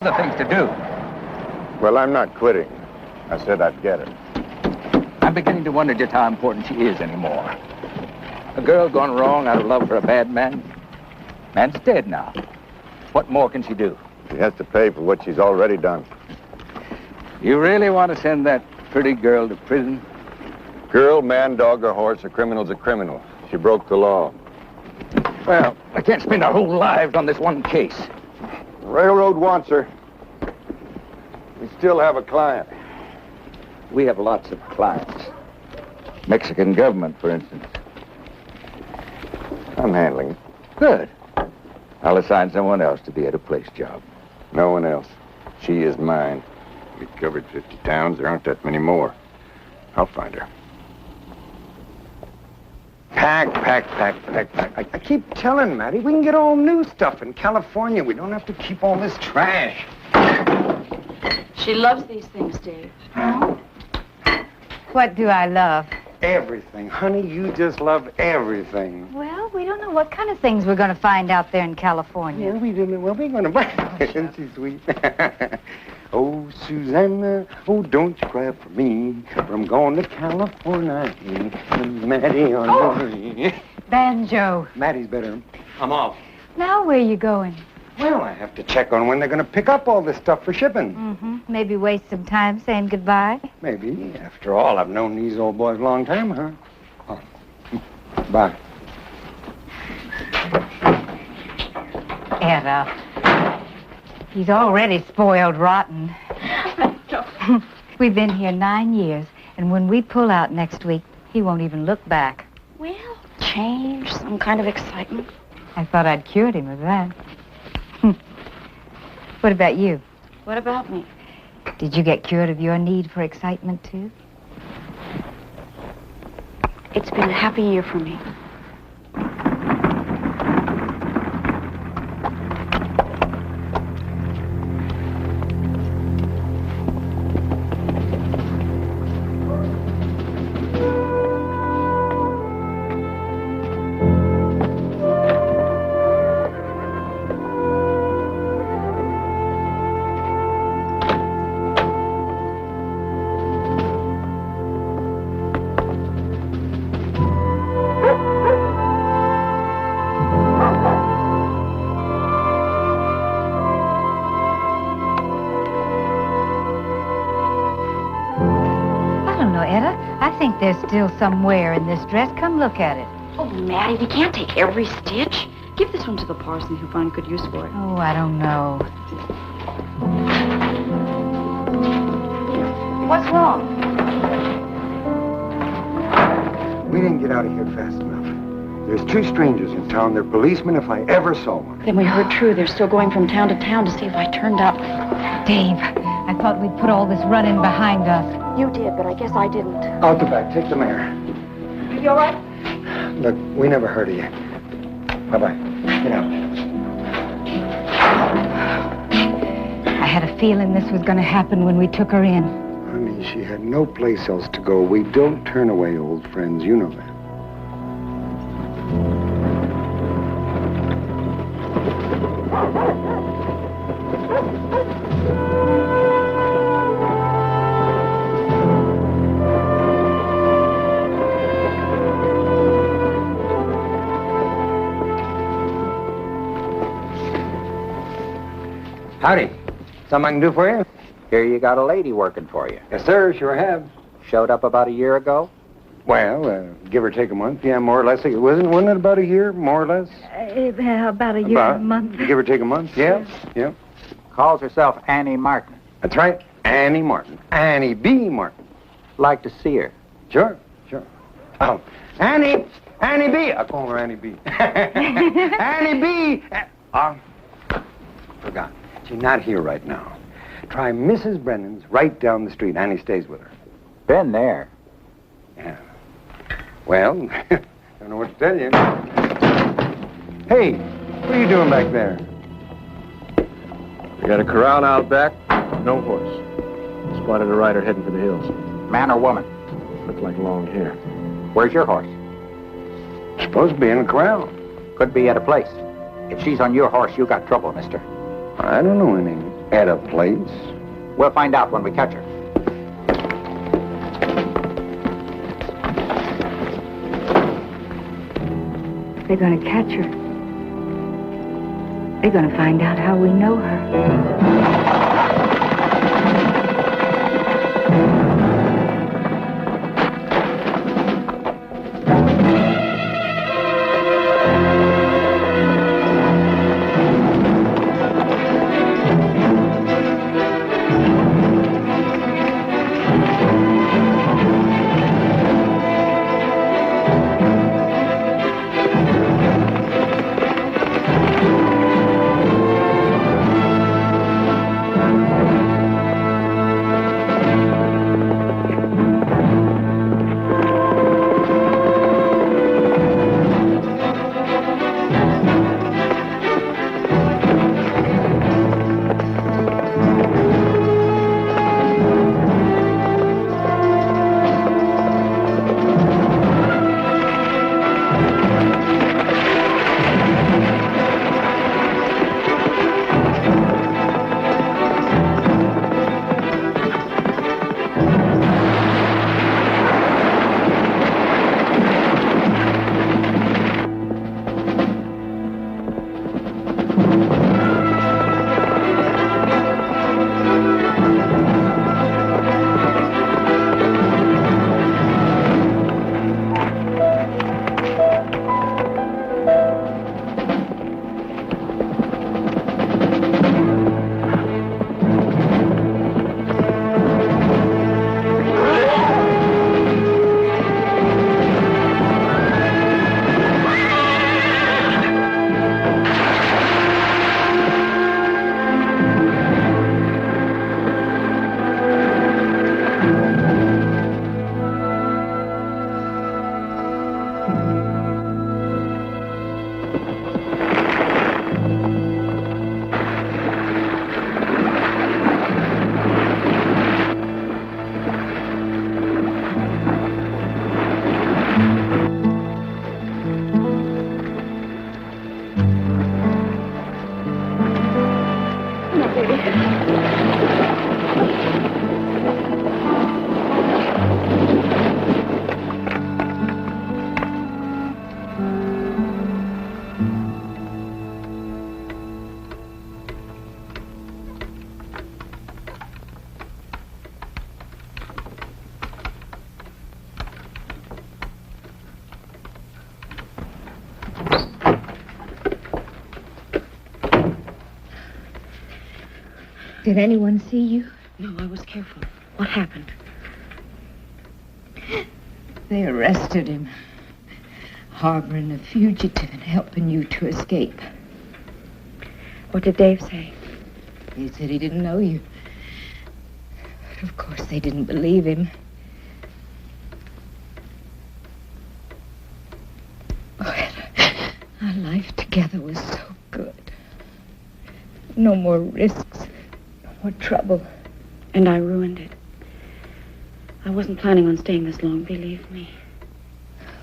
Other things to do. Well, I'm not quitting. I said I'd get her. I'm beginning to wonder just how important she is anymore. A girl gone wrong out of love for a bad man. Man's dead now. What more can she do? She has to pay for what she's already done. You really want to send that pretty girl to prison? Girl, man, dog, or horse, a criminal's a criminal. She broke the law. Well, I can't spend our whole lives on this one case. The railroad wants her. We still have a client. We have lots of clients. Mexican government, for instance. I'm handling it. Good. I'll assign someone else to the at-a-place job. No one else. She is mine. We've covered 50 towns. There aren't that many more. I'll find her. Pack. I keep telling Matty, we can get all new stuff in California. We don't have to keep all this trash. She loves these things, Dave. What do I love? Everything. Honey, you just love everything. Well, we don't know what kind of things we're going to find out there in California. Yeah, we didn't. Well, we're going to buy. Isn't she sweet? Oh, Susanna, oh, don't you cry for me. I'm going to California. Matty on me. Banjo. Matty's better. I'm off. Now where are you going? Well, I have to check on when they're going to pick up all this stuff for shipping. Mm-hmm. Maybe waste some time saying goodbye. Maybe. After all, I've known these old boys a long time, huh? Oh. Bye. Etta. He's already spoiled rotten. We've been here 9 years, and when we pull out next week, he won't even look back. Well, change, some kind of excitement. I thought I'd cured him of that. What about you? What about me? Did you get cured of your need for excitement, too? It's been a happy year for me. I think there's still somewhere in this dress. Come look at it. Oh, Matty, we can't take every stitch. Give this one to the parson who'll find good use for it. Oh, I don't know. What's wrong? We didn't get out of here fast enough. There's 2 strangers in town. They're policemen if I ever saw one. Then we heard true. They're still going from town to town to see if I turned up. Dave, I thought we'd put all this running behind us. You did, but I guess I didn't. Out the back. Take the mare. You all right? Look, we never heard of you. Bye-bye. Get out. I had a feeling this was going to happen when we took her in. Honey, she had no place else to go. We don't turn away old friends. You know that. Howdy. Something I can do for you? Here you got a lady working for you. Yes, sir. Sure have. Showed up about a year ago? Well, give or take a month. Yeah, more or less. Wasn't it about a year, more or less? About a year and a month. Give or take a month. Yeah. Yeah. Calls herself Annie Martin. That's right. Annie Martin. Annie B. Martin. Like to see her. Sure. Oh, Annie B. I'll call her Annie B. Annie B. Forgot. She's not here right now. Try Mrs. Brennan's right down the street. Annie stays with her. Been there. Yeah. Well, don't know what to tell you. Hey, what are you doing back there? We got a corral out back, no horse. Spotted a rider heading for the hills. Man or woman? Looked like long hair. Where's your horse? Supposed to be in the corral. Could be at a place. If she's on your horse, you got trouble, mister. I don't know any. At a place? We'll find out when we catch her. They're going to catch her. They're going to find out how we know her. Did anyone see you? No, I was careful. What happened? They arrested him, harboring a fugitive and helping you to escape. What did Dave say? He said he didn't know you. But of course, they didn't believe him. Oh, our life together was so good. No more risks, no more trouble. And I ruined it. I wasn't planning on staying this long, believe me.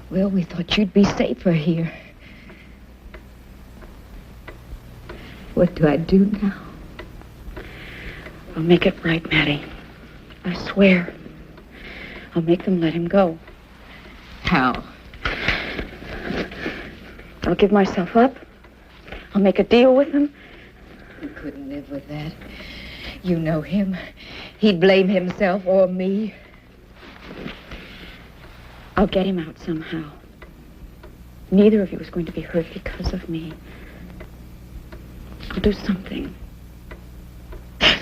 Well, we thought you'd be safer here. What do I do now? I'll make it right, Maddie. I swear. I'll make them let him go. How? I'll give myself up. I'll make a deal with him. You couldn't live with that. You know him. He'd blame himself or me. I'll get him out somehow. Neither of you is going to be hurt because of me. I'll do something. Oh,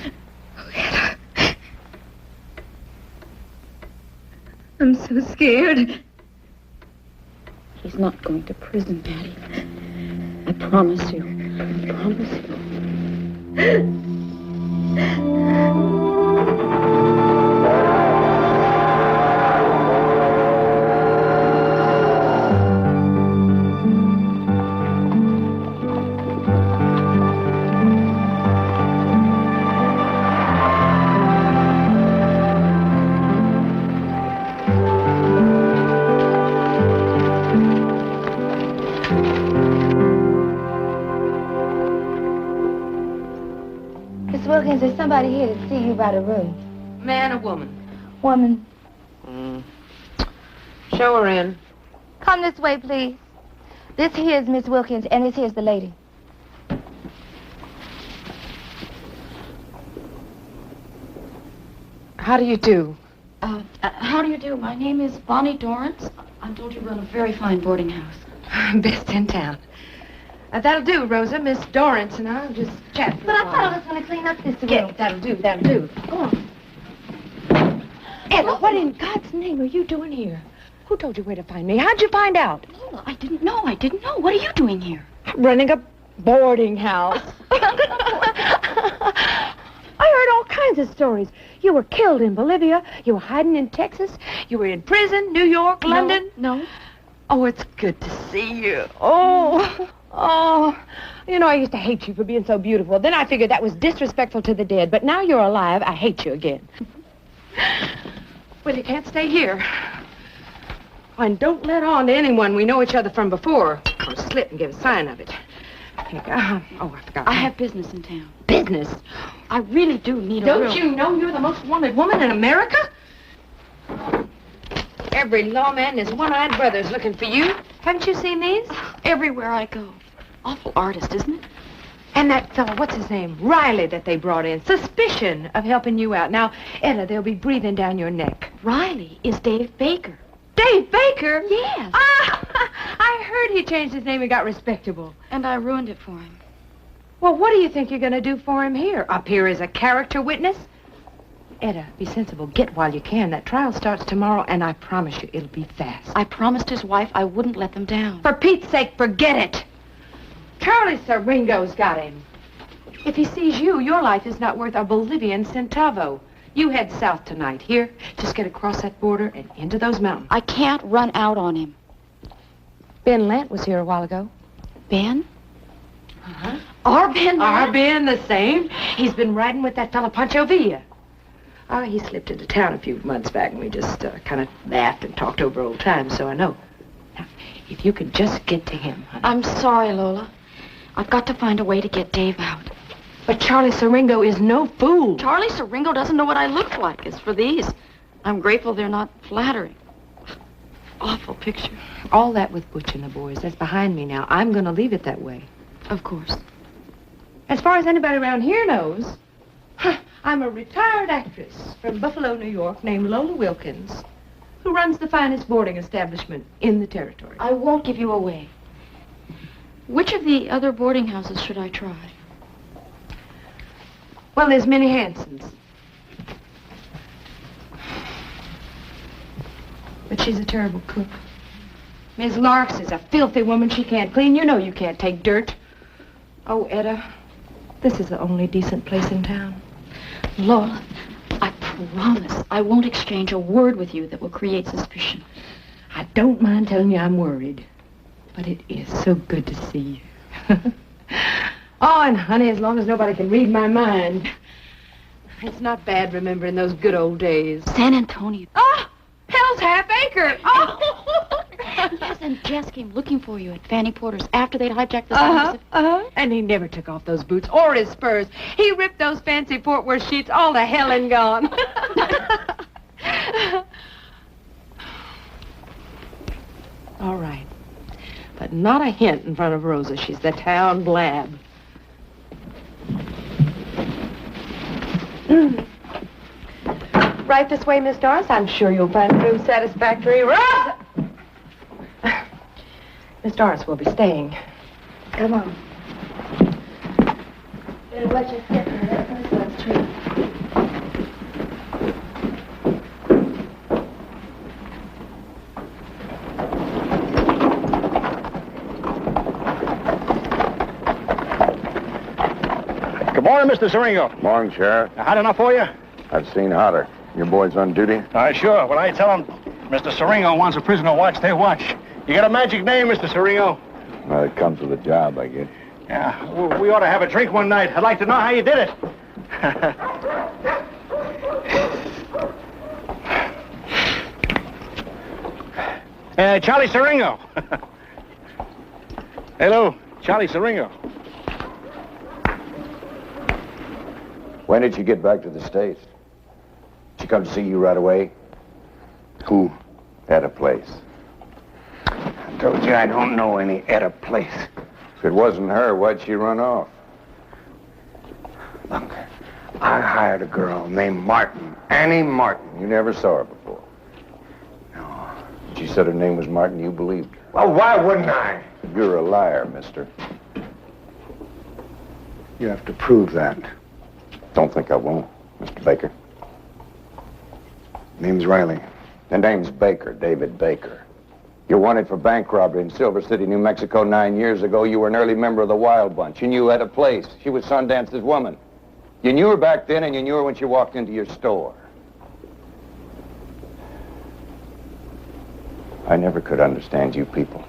I'm so scared. He's not going to prison, Maddie. I promise you. I promise you. somebody here to see you about a room. Man or woman? Woman. Show her in. Come this way, please. This here is Miss Wilkins, and this here's the lady. How do you do? How do you do? My name is Bonnie Dorrance. I'm told you run a very fine boarding house. Best in town. That'll do, Rosa. Miss Dorrance and I'll just chat for But a I while. thought I was going to clean up this room. Yeah, that'll do. Go on. Ella, what in God's name are you doing here? Who told you where to find me? How'd you find out? Lola, I didn't know. What are you doing here? Running a boarding house. I heard all kinds of stories. You were killed in Bolivia. You were hiding in Texas. You were in prison, New York, London. No. Oh, it's good to see you. Oh. You know, I used to hate you for being so beautiful. Then I figured that was disrespectful to the dead. But now you're alive, I hate you again. Well, you can't stay here. And don't let on to anyone we know each other from before. Or slip and give a sign of it. Here you go. I forgot. I have business in town. business. I really do need a Don't room. you know you're the most wanted woman in America? Every lawman and his one-eyed brother's looking for you. Haven't you seen these? Everywhere I go. Awful artist, isn't it? And that fellow, what's his name? Riley that they brought in. Suspicion of helping you out. Now, Etta, they'll be breathing down your neck. Riley is Dave Baker. Dave Baker? Yes. Ah, I heard he changed his name and got respectable. And I ruined it for him. Well, what do you think you're going to do for him here? Up here as a character witness? Etta, be sensible. Get while you can. That trial starts tomorrow, and I promise you it'll be fast. I promised his wife I wouldn't let them down. For Pete's sake, forget it. Charlie Siringo's got him. If he sees you, your life is not worth a Bolivian centavo. You head south tonight. Here, just get across that border and into those mountains. I can't run out on him. Ben Lant was here a while ago. Ben? Uh-huh. Our Ben? Our Ben, the same. He's been riding with that fella Pancho Villa. He slipped into town a few months back, and we just kind of laughed and talked over old times, so I know. Now, if you could just get to him, honey. I'm sorry, Lola. I've got to find a way to get Dave out. But Charlie Siringo is no fool. Charlie Siringo doesn't know what I look like. As for these, I'm grateful they're not flattering. Awful picture. All that with Butch and the boys, that's behind me now. I'm going to leave it that way. Of course. As far as anybody around here knows, I'm a retired actress from Buffalo, New York, named Lola Wilkins, who runs the finest boarding establishment in the territory. I won't give you away. Which of the other boarding houses should I try? Well, there's Minnie Hanson's. But she's a terrible cook. Miss Larks is a filthy woman. She can't clean. You know you can't take dirt. Oh, Etta, this is the only decent place in town. Lola, I promise I won't exchange a word with you that will create suspicion. I don't mind telling you I'm worried. But it is so good to see you. Oh, and honey, as long as nobody can read my mind. It's not bad remembering those good old days. San Antonio. Oh, Hell's Half Acre. Oh! Yes, and Jess came looking for you at Fanny Porter's after they'd hijacked the And he never took off those boots or his spurs. He ripped those fancy Fort Worth sheets all to hell and gone. All right. But not a hint in front of Rosa. She's the town blab. Right this way, Miss Doris. I'm sure you'll find the room satisfactory. Rosa! Miss Doris will be staying. Come on. Better watch your step now. That first one's true. Good morning, Mr. Siringo. Morning, Sheriff. Hot enough for you? I've seen hotter. Your boys on duty? Sure. When I tell them Mr. Siringo wants a prisoner watch, they watch. You got a magic name, Mr. Siringo? Well, it comes with the job, I guess. Yeah, we ought to have a drink one night. I'd like to know how you did it. Charlie Siringo. Hello, Charlie Siringo. When did she get back to the States? She come to see you right away? Who? At a place. I told you I don't know any at a place. If it wasn't her, why'd she run off? Look, I hired a girl named Martin. Annie Martin. You never saw her before? No. She said her name was Martin, you believed her. Well, why wouldn't I? You're a liar, mister. You have to prove that. Don't think I won't, Mr. Baker. Name's Riley. The name's Baker, David Baker. You're wanted for bank robbery in Silver City, New Mexico 9 years ago. You were an early member of the Wild Bunch. You knew her at a place. She was Sundance's woman. You knew her back then, and you knew her when she walked into your store. I never could understand you people.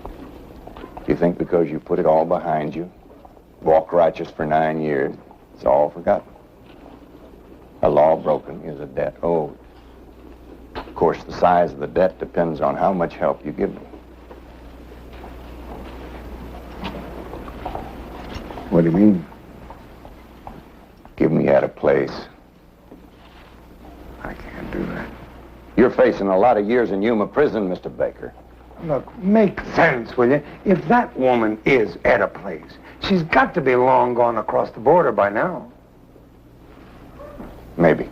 You think because you put it all behind you, walked righteous for 9 years, it's all forgotten. A law broken is a debt owed. Of course, the size of the debt depends on how much help you give them. What do you mean? Give me at a place. I can't do that. You're facing a lot of years in Yuma prison, Mr. Baker. Look, make sense, will you? If that woman is at a place, she's got to be long gone across the border by now. Maybe.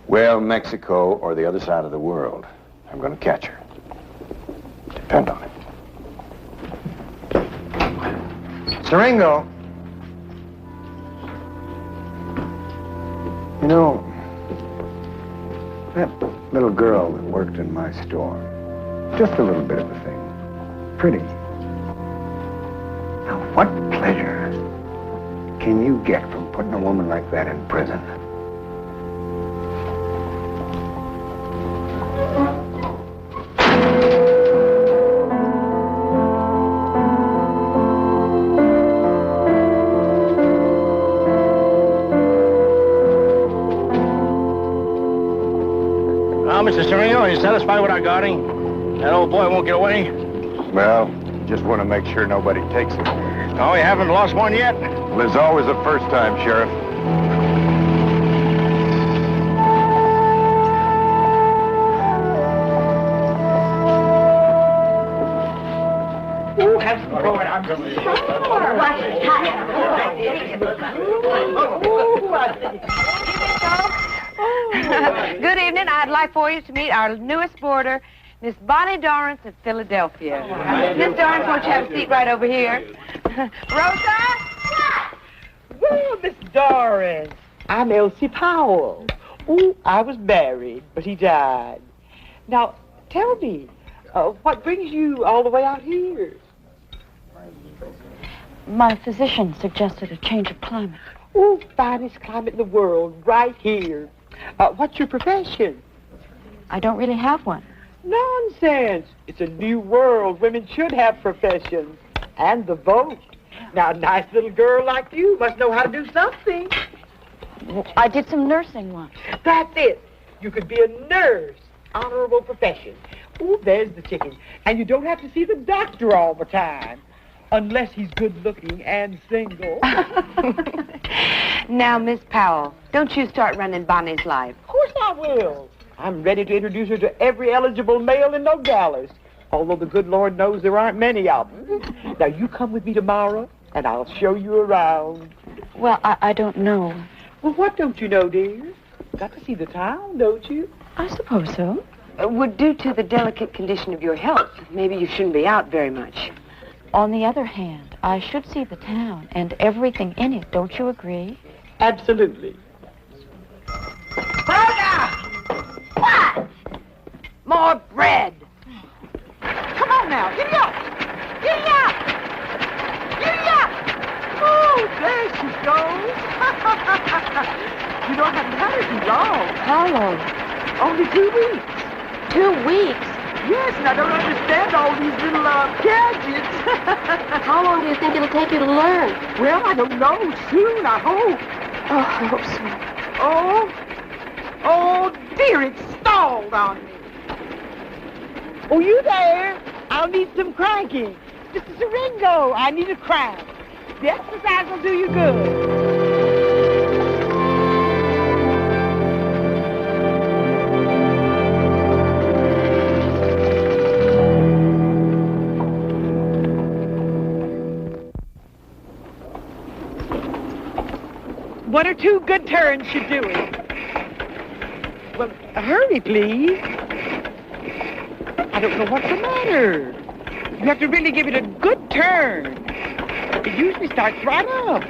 Well, Mexico or the other side of the world, I'm going to catch her. Depend on it. Siringo. You know, that little girl that worked in my store, just a little bit of a thing. Pretty. Now, what pleasure can you get from putting a woman like that in prison? Mr. Sereno, are you satisfied with our guarding? That old boy won't get away? Well, just want to make sure nobody takes it. Oh, we haven't lost one yet? Well, there's always a first time, Sheriff. Ooh, have some going on. Good evening. I'd like for you to meet our newest boarder, Miss Bonnie Dorrance of Philadelphia. Miss Dorrance, won't you have a seat right over here? Rosa? Well, Miss Dorrance, I'm Elsie Powell. Ooh, I was married, but he died. Now, tell me, what brings you all the way out here? My physician suggested a change of climate. Ooh, finest climate in the world, right here. What's your profession? I don't really have one. Nonsense. It's a new world. Women should have professions. And the vote. Now, a nice little girl like you must know how to do something. I did some nursing once. That's it. You could be a nurse. Honorable profession. Ooh, there's the chicken. And you don't have to see the doctor all the time. Unless he's good-looking and single. Now, Miss Powell, don't you start running Bonnie's life. Of course I will. I'm ready to introduce her to every eligible male in Nogales. Although the good Lord knows there aren't many of them. Now, you come with me tomorrow, and I'll show you around. Well, I don't know. Well, what don't you know, dear? Got to see the town, don't you? I suppose so. Would due to the delicate condition of your health, maybe you shouldn't be out very much. On the other hand, I should see the town and everything in it. Don't you agree? Absolutely. What? More bread. Come on now, giddy up. Giddy up. Giddy up. Oh, there she goes. You don't have to have her too long. How long? Only 2 weeks. 2 weeks? Yes, and I don't understand all these little gadgets. How long do you think it'll take you to learn? Well, I don't know. Soon, I hope. Oh, I hope so. Oh, dear, it stalled on me. Oh, you there? I'll need some cranking. Mr. Siringo, I need a crank. The exercise will do you good. One or two good turns should do it. Well, hurry, please. I don't know what's the matter. You have to really give it a good turn. It usually starts right up.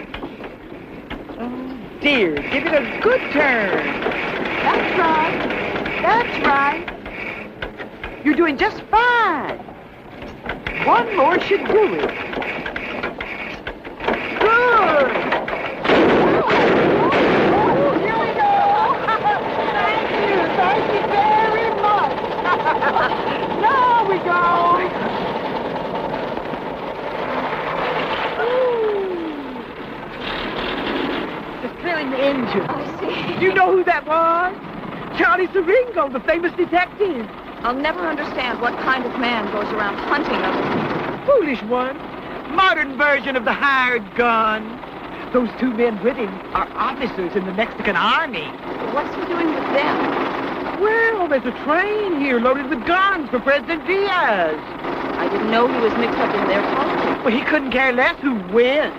Oh, dear. Give it a good turn. That's right. That's right. You're doing just fine. One more should do it. Good. Oh, here we go. Thank you. Thank you very much. Now we go. Just clearing the engine. I see. Do you know who that was? Charlie Siringo, the famous detective. I'll never understand what kind of man goes around hunting other people. Foolish one. Modern version of the hired gun. Those two men with him are officers in the Mexican army. What's he doing with them? Well, there's a train here loaded with guns for President Diaz. I didn't know he was mixed up in their politics. Well, he couldn't care less who wins.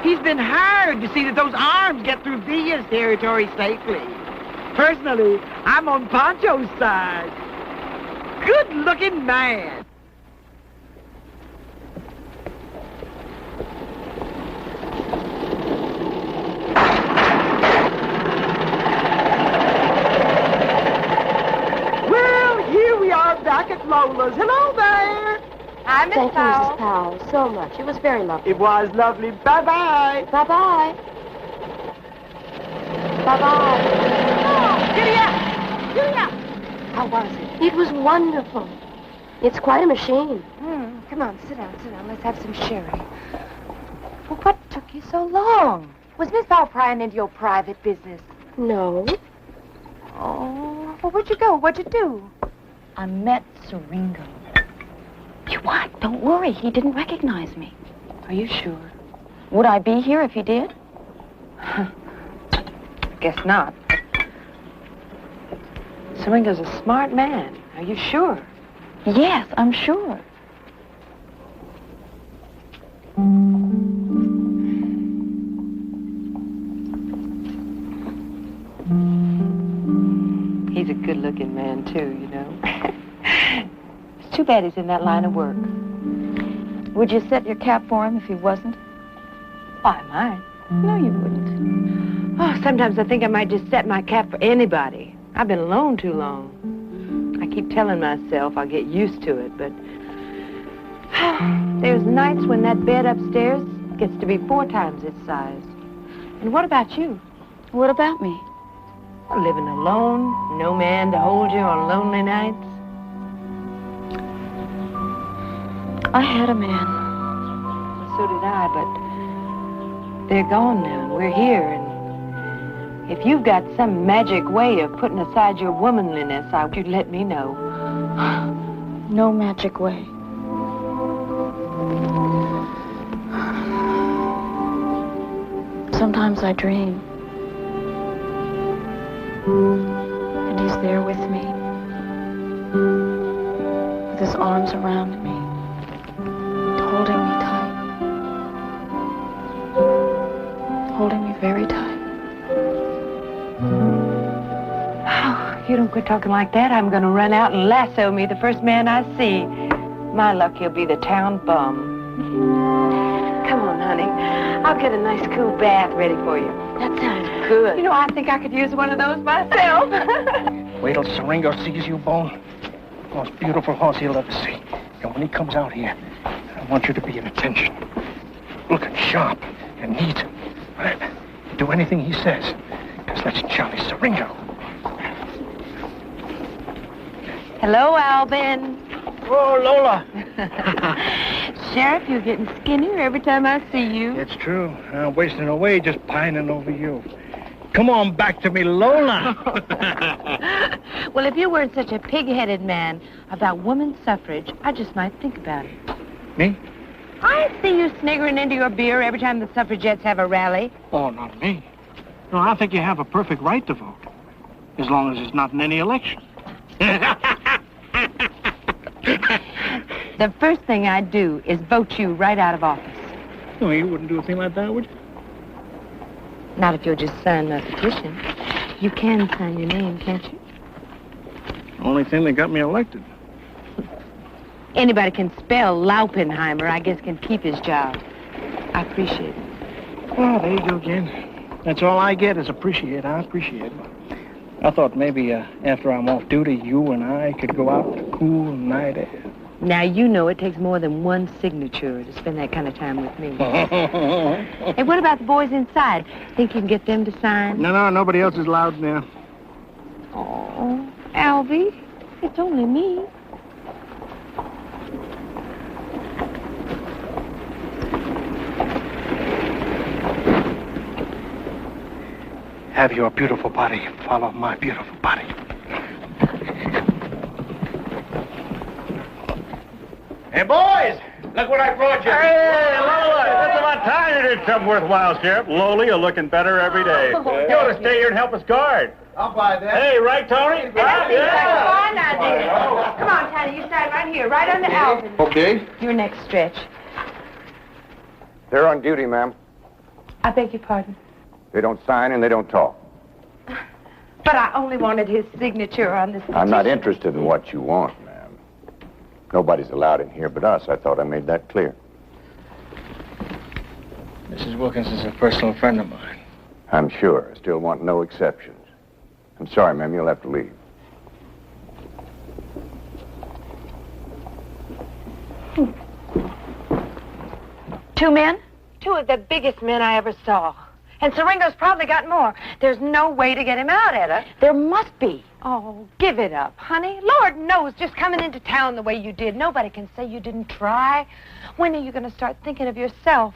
He's been hired to see that those arms get through Diaz territory safely. Personally, I'm on Pancho's side. Good-looking man. Well, here we are back at Lola's. Hello there. Hi, Miss Thank you, Powell. Mrs. Powell, so much. It was very lovely. It was lovely. Bye-bye. Bye-bye. Bye-bye. Oh, giddy up. Giddy up. How was it? It was wonderful. It's quite a machine. Come on, sit down. Let's have some sherry. Well, what took you so long? Was Miss Powell prying into your private business? No. Oh, well, where'd you go? What'd you do? I met Siringo. You what? Don't worry. He didn't recognize me. Are you sure? Would I be here if he did? Guess not. Siringo's a smart man. Are you sure? Yes, I'm sure. He's a good-looking man, too, you know. It's too bad he's in that line of work. Would you set your cap for him if he wasn't? Why, mine? No, you wouldn't. Oh, sometimes I think I might just set my cap for anybody. I've been alone too long. I keep telling myself I'll get used to it, but there's nights when that bed upstairs gets to be 4 times its size. And what about you? What about me? Living alone, no man to hold you on lonely nights. I had a man. So did I, but they're gone now, and we're here, and if you've got some magic way of putting aside your womanliness, I wish you'd let me know. No magic way. Sometimes I dream. And he's there with me. With his arms around me. Holding me tight. Holding me very tight. Oh, if you don't quit talking like that, I'm going to run out and lasso me the first man I see. My luck, he'll be the town bum. Come on, honey. I'll get a nice cool bath ready for you. That sounds good. You know, I think I could use one of those myself. Wait till Siringo sees you, Bone. Most beautiful horse he'll ever see. And when he comes out here, I want you to be in attention. Looking sharp and neat. Right? Do anything he says, because that's Charlie Siringo. Hello, Albin. Oh, Lola. Sheriff, you're getting skinnier every time I see you. It's true. I'm wasting away just pining over you. Come on back to me, Lola. Well, if you weren't such a pig-headed man about women's suffrage, I just might think about it. Me? I see you sniggering into your beer every time the suffragettes have a rally. Oh, not me. No, I think you have a perfect right to vote. As long as it's not in any election. The first thing I'd do is vote you right out of office. No, you wouldn't do a thing like that, would you? Not if you'll just sign my petition. You can sign your name, can't you? Only thing that got me elected. Anybody can spell Laupenheimer, I guess, can keep his job. I appreciate it. Well, there you go again. That's all I get is appreciate. I appreciate it. I thought maybe after I'm off duty, you and I could go out to cool night air. Now, you know it takes more than one signature to spend that kind of time with me. Hey, what about the boys inside? Think you can get them to sign? No, nobody else is allowed now. Oh, Albie, it's only me. Have your beautiful body follow my beautiful body. Hey, boys! Look what I brought you. Hey, Lola! That's about time you did something worthwhile, Sheriff. Lola, you're looking better every day. You ought to stay here and help us guard. I'll buy that. Hey, right, Tony? Yeah. Come on, Tony, you stand right here, right under Alvin. Okay. Your next stretch. They're on duty, ma'am. I beg your pardon. They don't sign and they don't talk. But I only wanted his signature on this petition. I'm not interested in what you want, ma'am. Nobody's allowed in here but us. I thought I made that clear. Mrs. Wilkins is a personal friend of mine. I'm sure. I still want no exceptions. I'm sorry, ma'am. You'll have to leave. Two men? Two of the biggest men I ever saw. And Siringo's probably got more. There's no way to get him out, Etta. There must be. Oh, give it up, honey. Lord knows, just coming into town the way you did, nobody can say you didn't try. When are you going to start thinking of yourself?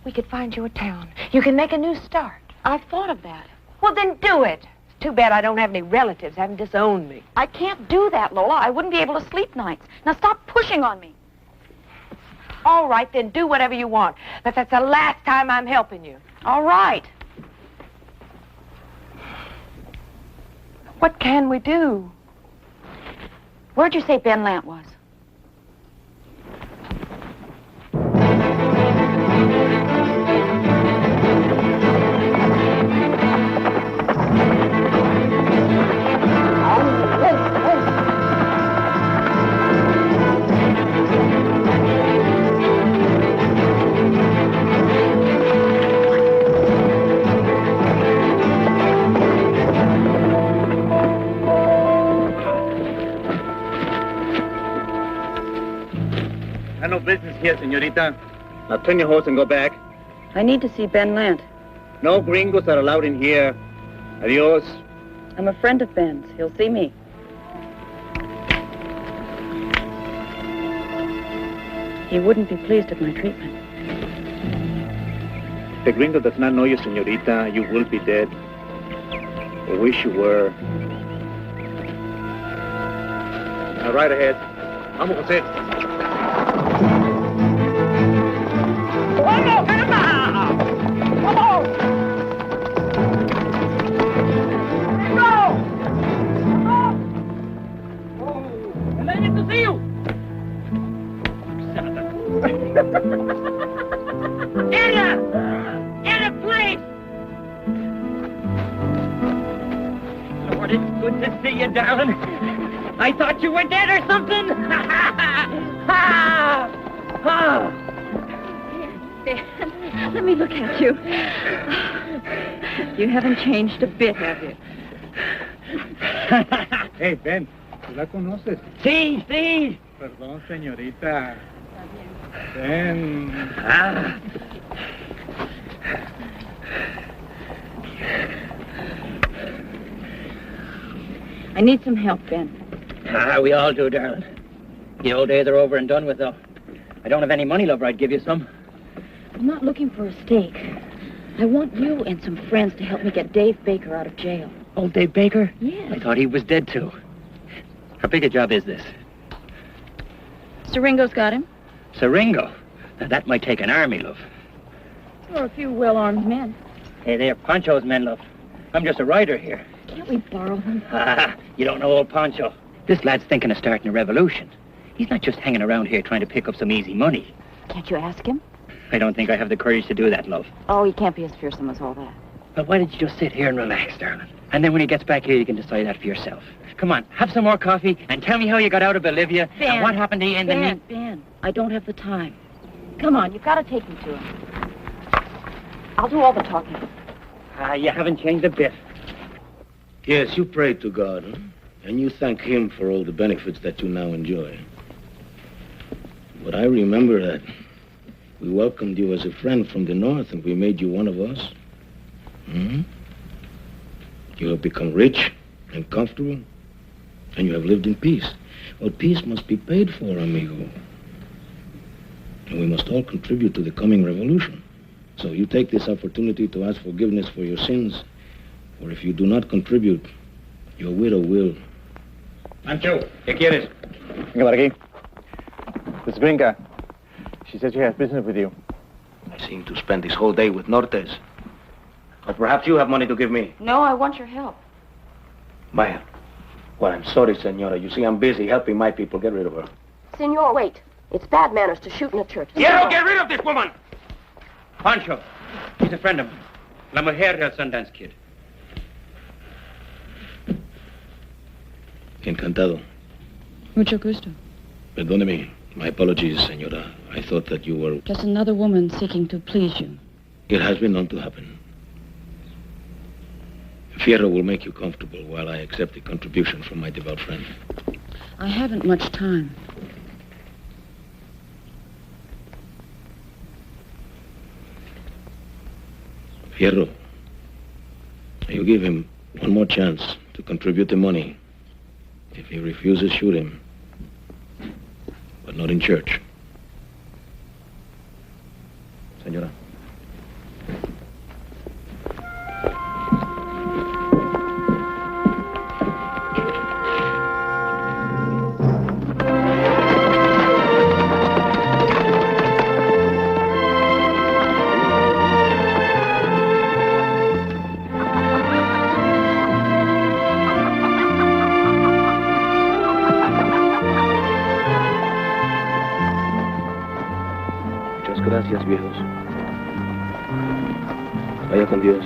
We could find you a town. You can make a new start. I've thought of that. Well, then do it. It's too bad I don't have any relatives having disowned me. I can't do that, Lola. I wouldn't be able to sleep nights. Now stop pushing on me. All right, then do whatever you want. But that's the last time I'm helping you. All right. What can we do? Where'd you say Ben Lant was? No business here, señorita. Now turn your horse and go back. I need to see Ben Lant. No gringos are allowed in here. Adios. I'm a friend of Ben's. He'll see me. He wouldn't be pleased with my treatment. The gringo does not know you, señorita. You will be dead. I wish you were. Now, right ahead. Vamos, José. Anna, please! Lord, it's good to see you, darling. I thought you were dead or something. Dan, let me look at you. You haven't changed a bit, have you? Hey, Ben, ¿tú la conoces? Sí, sí. Perdón, señorita. Ben. I need some help, Ben. We all do, darling. The old days are over and done with, though. I don't have any money, lover. I'd give you some. I'm not looking for a stake. I want you and some friends to help me get Dave Baker out of jail. Old Dave Baker? Yes. I thought he was dead, too. How big a job is this? Siringo's got him. Siringo? Now, that might take an army, love. Or a few well-armed men. Hey, they're Pancho's men, love. I'm just a rider here. Can't we borrow them? You don't know old Pancho. This lad's thinking of starting a revolution. He's not just hanging around here trying to pick up some easy money. Can't you ask him? I don't think I have the courage to do that, love. Oh, he can't be as fearsome as all that. But why don't you just sit here and relax, darling? And then when he gets back here, you can decide that for yourself. Come on, have some more coffee and tell me how you got out of Bolivia and what happened to you in the meet. Ben, I don't have the time. Come on, you've got to take me to him. I'll do all the talking. You haven't changed a bit. Yes, you pray to God, huh? And you thank him for all the benefits that you now enjoy. But I remember that we welcomed you as a friend from the north and we made you one of us. You have become rich and comfortable and you have lived in peace. Well, peace must be paid for, amigo. And we must all contribute to the coming revolution. So you take this opportunity to ask forgiveness for your sins, or if you do not contribute, your widow will. Pancho, ¿qué quieres? Venga por aquí. This gringa. She said she has business with you. I seem to spend this whole day with Nortes. But perhaps you have money to give me. No, I want your help. Maya. Well, I'm sorry, senora. You see, I'm busy helping my people get rid of her. Senor, wait. It's bad manners to shoot in a church. Quiero get rid of this woman! Pancho, she's a friend of mine. La mujer del Sundance Kid. Encantado. Mucho gusto. Perdóneme. My apologies, senora. I thought that you were... Just another woman seeking to please you. It has been known to happen. Fierro will make you comfortable while I accept the contribution from my devout friend. I haven't much time. Fierro, you give him one more chance to contribute the money. If he refuses, shoot him. But not in church. Senora. Gracias, viejos. Vaya con Dios.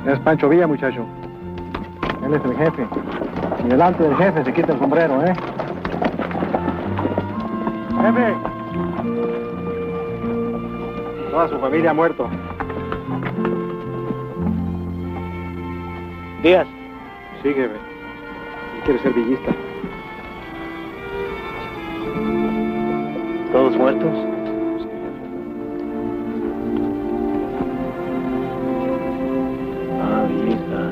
Es Pancho Villa, muchacho. Él es el jefe. Y delante del jefe se quita el sombrero, ¿eh? ¡Jefe! Toda su familia ha muerto. Díaz. Sí, jefe. Él quiere ser villista. ¿Todos muertos? Sí, jefe. Ah, villista.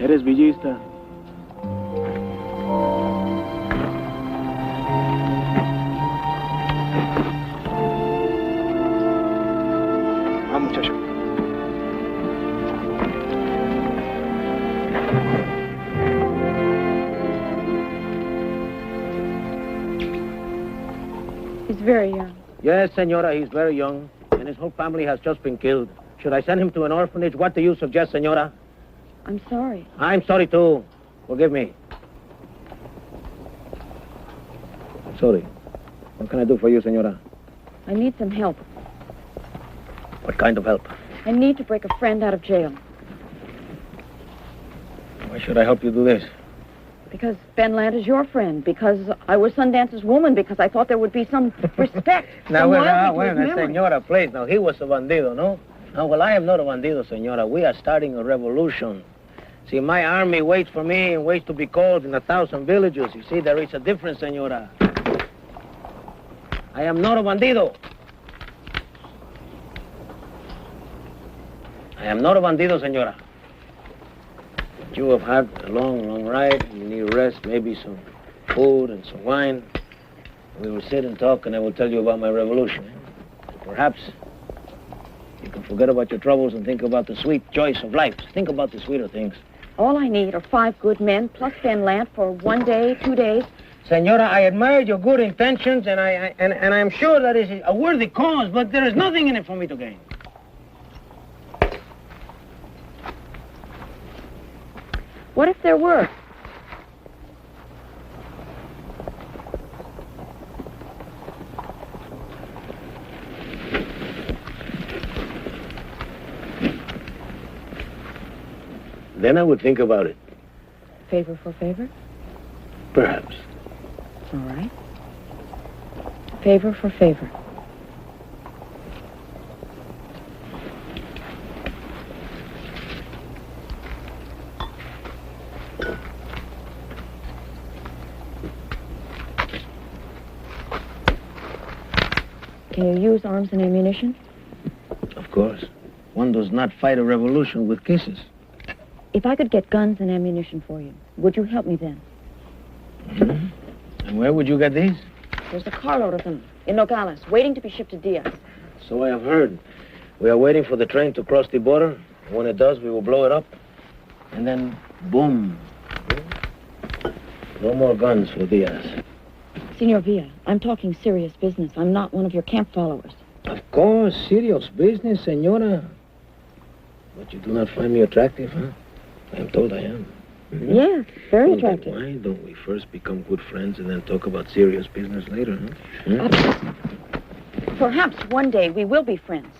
¿Eres villista? Ah, muchacho. He's very young. Yes, senora, he's very young, and his whole family has just been killed. Should I send him to an orphanage? What do you suggest, senora? I'm sorry. I'm sorry, too. Forgive me. I'm sorry. What can I do for you, senora? I need some help. What kind of help? I need to break a friend out of jail. Why should I help you do this? Because Ben Land is your friend. Because I was Sundance's woman. Because I thought there would be some respect. Now, some wait, loyalty to wait, his memory. senora, please. Now, he was a bandido, no? No, well, I am not a bandido, senora. We are starting a revolution. See, my army waits for me and waits to be called in 1,000 villages. You see, there is a difference, senora. I am not a bandido. I am not a bandido, senora. You have had a long, long ride. You need rest, maybe some food and some wine. We will sit and talk, and I will tell you about my revolution. And perhaps you can forget about your troubles and think about the sweet joys of life. Think about the sweeter things. All I need are 5 good men plus Ben Lant for 1 day, 2 days. Senora, I admire your good intentions, and I'm sure that is a worthy cause, but there is nothing in it for me to gain. What if there were? Then I would think about it. Favor for favor? Perhaps. All right. Favor for favor. Can you use arms and ammunition? Of course. One does not fight a revolution with kisses. If I could get guns and ammunition for you, would you help me then? Mm-hmm. And where would you get these? There's a carload of them in Nogales, waiting to be shipped to Diaz. So I have heard. We are waiting for the train to cross the border. When it does, we will blow it up. And then, boom. No more guns for Diaz. Senor Villa, I'm talking serious business. I'm not one of your camp followers. Of course, serious business, senora. But you do not find me attractive, huh? I am told I am. Mm-hmm. Yes, very Well, attractive. Why don't we first become good friends and then talk about serious business later, huh? Perhaps one day we will be friends.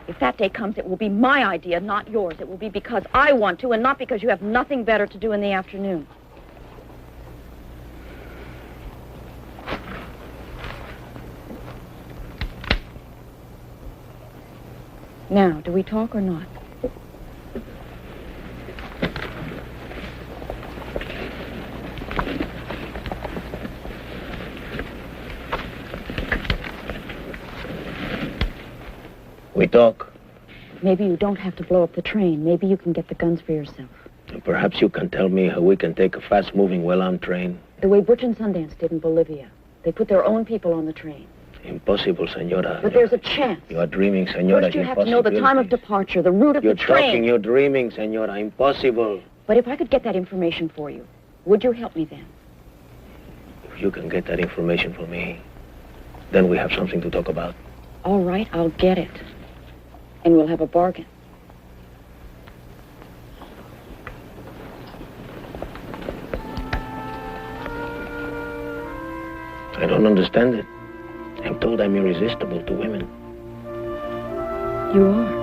If that day comes, it will be my idea, not yours. It will be because I want to and not because you have nothing better to do in the afternoon. Now, do we talk or not? We talk. Maybe you don't have to blow up the train. Maybe you can get the guns for yourself. And perhaps you can tell me how we can take a fast-moving, well-armed train. The way Butch and Sundance did in Bolivia. They put their own people on the train. Impossible, senora. But there's a chance. You are dreaming, senora. First you have to know the time of departure, the route of You're the train. talking, you're dreaming, senora. Impossible. But if I could get that information for you, would you help me then? If you can get that information for me, then we have something to talk about. All right, I'll get it. And we'll have a bargain. I don't understand it. I'm told I'm irresistible to women. You are.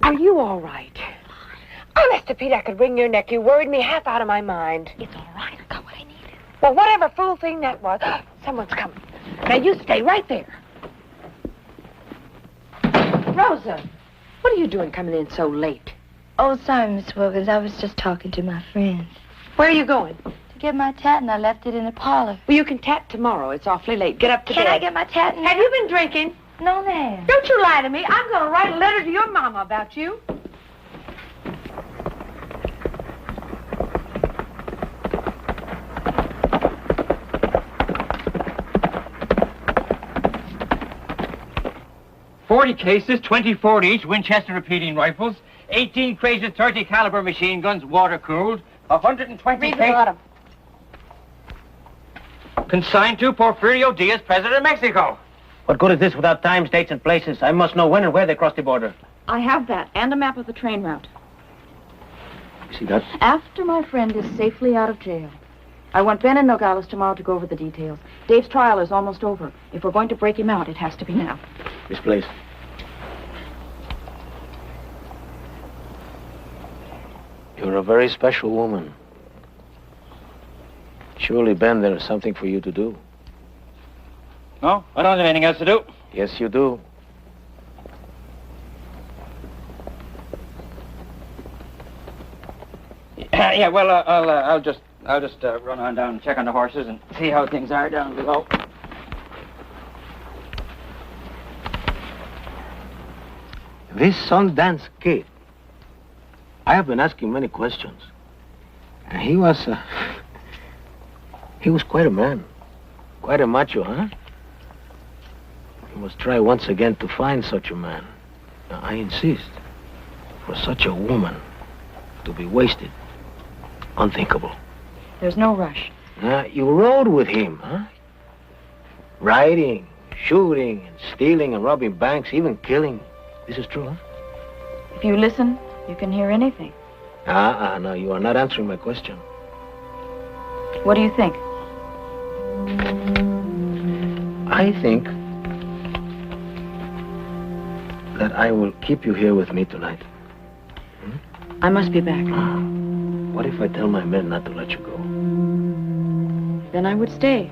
Are you all right? Honest to Pete, I could wring your neck. You worried me half out of my mind. It's all right. I got what I needed. Well, whatever fool thing that was, someone's coming. Now, you stay right there. Rosa, what are you doing coming in so late? Oh, sorry, Miss Wilkins. I was just talking to my friends. Where are you going? To get my tat, and I left it in the parlor. Well, you can tat tomorrow. It's awfully late. Get up to bed. Can I get my tat now? Have you been drinking? No, ma'am. Don't you lie to me. I'm going to write a letter to your mama about you. $40 cases, 24 each, Winchester repeating rifles, 18 crates of 30 caliber machine guns, water-cooled, 120 Read the bottom. Consigned to Porfirio Diaz, President of Mexico. What good is this without times, dates, and places? I must know when and where they crossed the border. I have that, and a map of the train route. You see that? After my friend is safely out of jail. I want Ben in Nogales tomorrow to go over the details. Dave's trial is almost over. If we're going to break him out, it has to be now. This place. You're a very special woman. Surely, Ben, there is something for you to do. No, I don't have anything else to do. Yes, you do. Yeah, well, I'll just run on down and check on the horses and see how things are down below. This Sundance kid, I have been asking many questions. And he was quite a man. Quite a macho, huh? You must try once again to find such a man. Now, I insist, for such a woman to be wasted, unthinkable. There's no rush. You rode with him, huh? Riding, shooting, and stealing and robbing banks, even killing. This is true, huh? If you listen, you can hear anything. No, you are not answering my question. What do you think? I think that I will keep you here with me tonight. I must be back. What if I tell my men not to let you go? Then I would stay.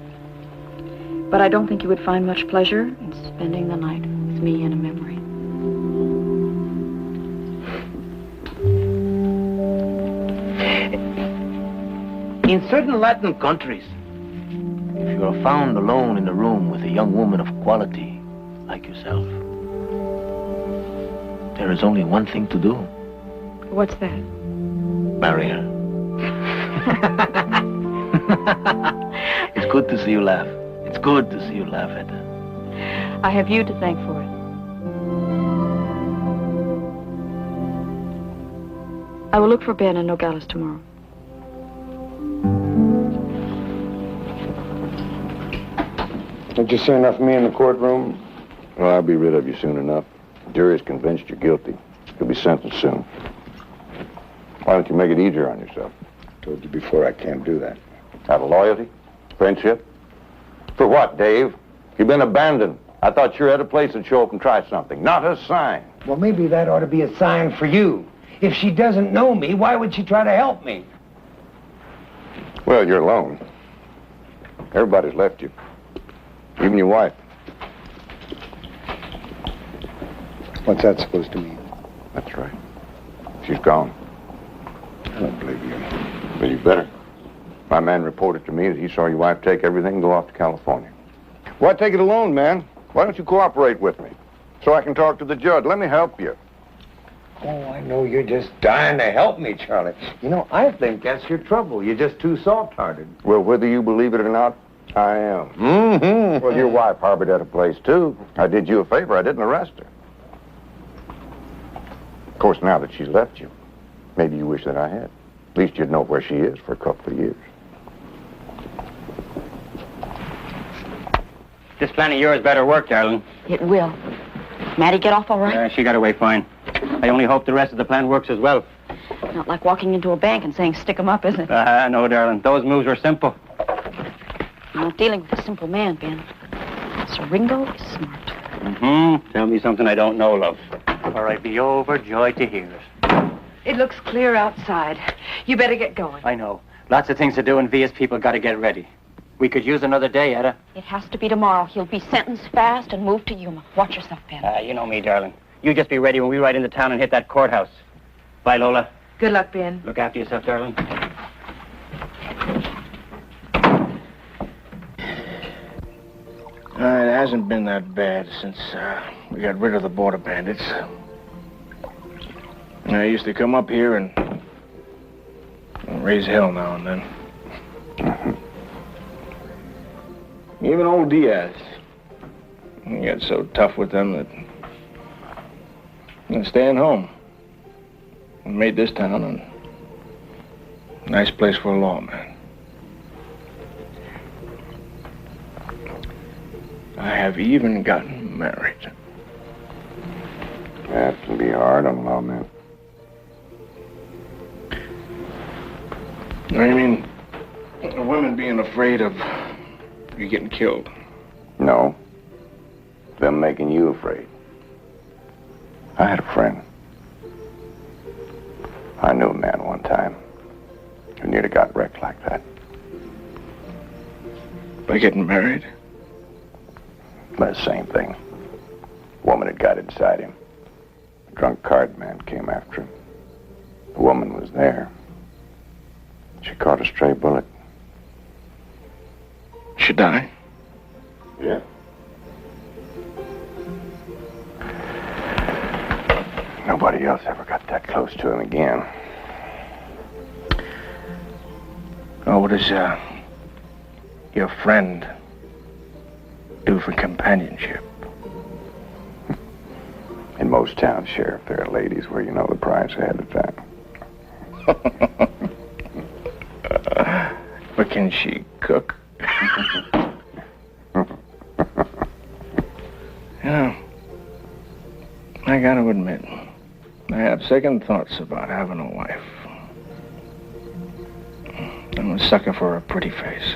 But I don't think you would find much pleasure in spending the night with me in a memory. In certain Latin countries, if you are found alone in a room with a young woman of quality like yourself, there is only one thing to do. What's that? Marry her. It's good to see you laugh. It's good to see you laugh, Etta. I have you to thank for it. I will look for Ben in Nogales tomorrow. Don't you say enough for me in the courtroom? Well, I'll be rid of you soon enough. The jury's convinced you're guilty. You'll be sentenced soon. Why don't you make it easier on yourself? Told you before, I can't do that. Out of loyalty? Friendship? For what, Dave? You've been abandoned. I thought you had a place to show up and try something, not a sign. Well, maybe that ought to be a sign for you. If she doesn't know me, why would she try to help me? Well, you're alone. Everybody's left you. Even your wife. What's that supposed to mean? That's right. She's gone. I don't believe you. Well, you better. My man reported to me that he saw your wife take everything and go off to California. Why take it alone, man? Why don't you cooperate with me? So I can talk to the judge. Let me help you. Oh, I know you're just dying to help me, Charlie. You know, I think that's your trouble. You're just too soft-hearted. Well, whether you believe it or not, I am. Mm-hmm. Well, your wife harbored at a place, too. I did you a favor. I didn't arrest her. Of course, now that she's left you, maybe you wish that I had. At least you'd know where she is for a couple of years. This plan of yours better work, darling. It will. Maddie get off all right? She got away fine. I only hope the rest of the plan works as well. Not like walking into a bank and saying stick 'em up, is it? No, darling. Those moves were simple. I'm not dealing with a simple man, Ben. Ringo is smart. Mm-hmm. Tell me something I don't know, love. Or I'd be overjoyed to hear it. It looks clear outside. You better get going. I know. Lots of things to do, and Via's people got to get ready. We could use another day, Etta. It has to be tomorrow. He'll be sentenced fast and moved to Yuma. Watch yourself, Ben. You know me, darling. You just be ready when we ride into town and hit that courthouse. Bye, Lola. Good luck, Ben. Look after yourself, darling. It hasn't been that bad since we got rid of the border bandits. I used to come up here and raise hell now and then. Even old Diaz. He got so tough with them that I'm staying home. And made this town a nice place for a lawman. I have even gotten married. That can be hard on a lawman. I mean, women being afraid of you getting killed. No. Them making you afraid. I had a friend. I knew a man one time who nearly got wrecked like that. By getting married? The same thing. Woman had got inside him. A drunk card man came after him. The woman was there. She caught a stray bullet. She died? Yeah. Nobody else ever got that close to him again. Oh, what does your friend do for companionship? In most towns, Sheriff, there are ladies where you know the price ahead of time. But can she cook? Yeah. I gotta admit, I have second thoughts about having a wife. I'm a sucker for a pretty face.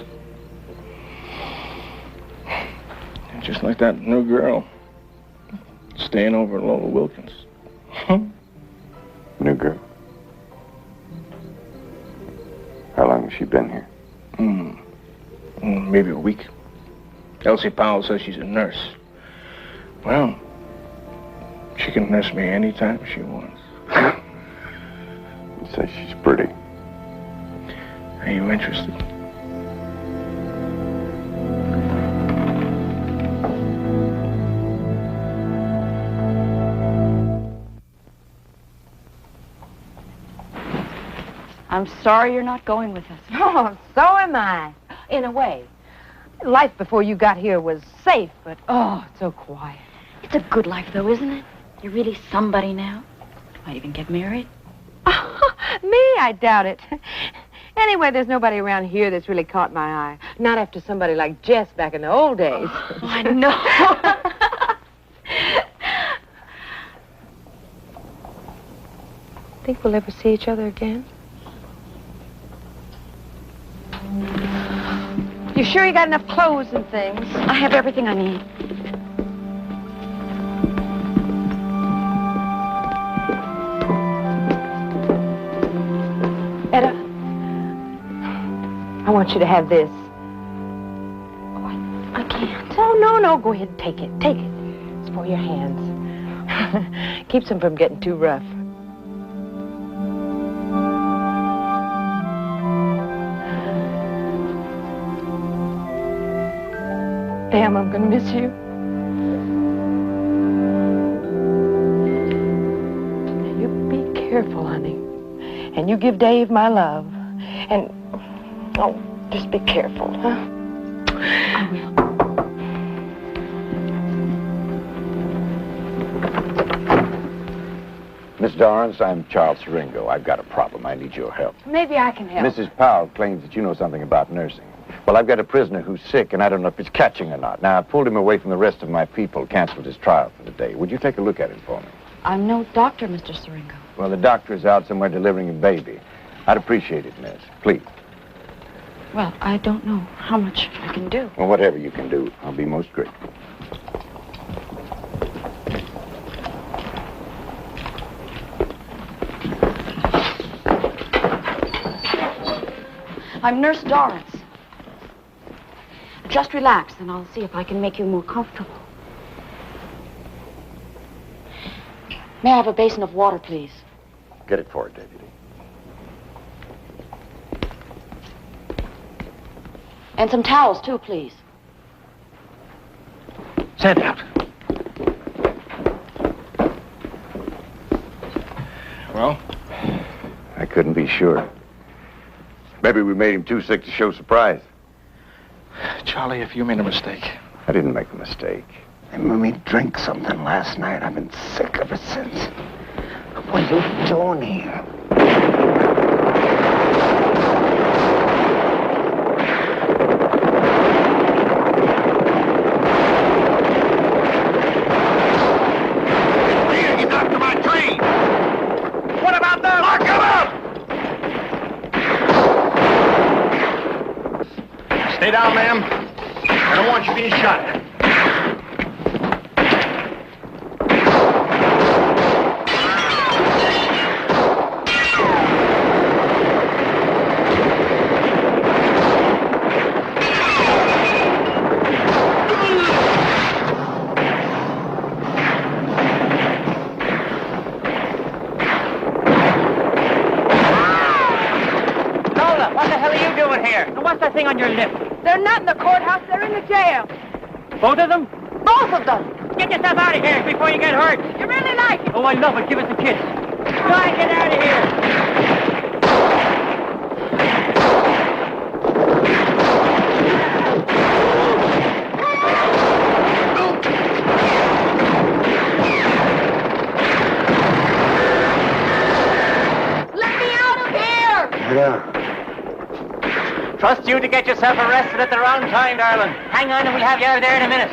Just like that new girl. Staying over at Lola Wilkins. New girl? How long has she been here? Maybe a week. Elsie Powell says she's a nurse. Well, she can nurse me anytime she wants. You say she's pretty. Are you interested? I'm sorry you're not going with us. Oh, so am I. In a way. Life before you got here was safe, but oh, it's so quiet. It's a good life, though, isn't it? You're really somebody now. Might even get married. Me? I doubt it. Anyway, there's nobody around here that's really caught my eye. Not after somebody like Jess back in the old days. Oh, I know. Think we'll ever see each other again? You sure you got enough clothes and things? I have everything I need. Etta, I want you to have this. Oh, I can't. Oh, no. Go ahead and take it. Take it. It's for your hands. Keeps them from getting too rough. Damn, I'm gonna miss you. Now, you be careful, honey. And you give Dave my love. And, oh, just be careful, huh? I will. Miss Dorrance, I'm Charles Siringo. I've got a problem. I need your help. Maybe I can help. Mrs. Powell claims that you know something about nursing. Well, I've got a prisoner who's sick, and I don't know if it's catching or not. Now, I pulled him away from the rest of my people, canceled his trial for the day. Would you take a look at him for me? I'm no doctor, Mr. Siringo. Well, the doctor is out somewhere delivering a baby. I'd appreciate it, miss. Please. Well, I don't know how much I can do. Well, whatever you can do, I'll be most grateful. I'm Nurse Dorrance. Just relax, and I'll see if I can make you more comfortable. May I have a basin of water, please? Get it for her, Deputy. And some towels, too, please. Send out. Well? I couldn't be sure. Maybe we made him too sick to show surprise. Charlie, if you made a mistake. I didn't make a mistake. They made me drink something last night. I've been sick ever since. What are you doing here? He's after my train! What about them? Lock him up! Stay down, ma'am. I don't want you being shot. Thing on your lip. They're not in the courthouse. They're in the jail. Both of them? Both of them. Get yourself out of here before you get hurt. You really like it? Oh, I love it. Give us a kiss. Try and get out of here. Let me out of here! Yeah. Trust you to get yourself arrested at the wrong time, darling. Hang on and we'll have you out of there in a minute.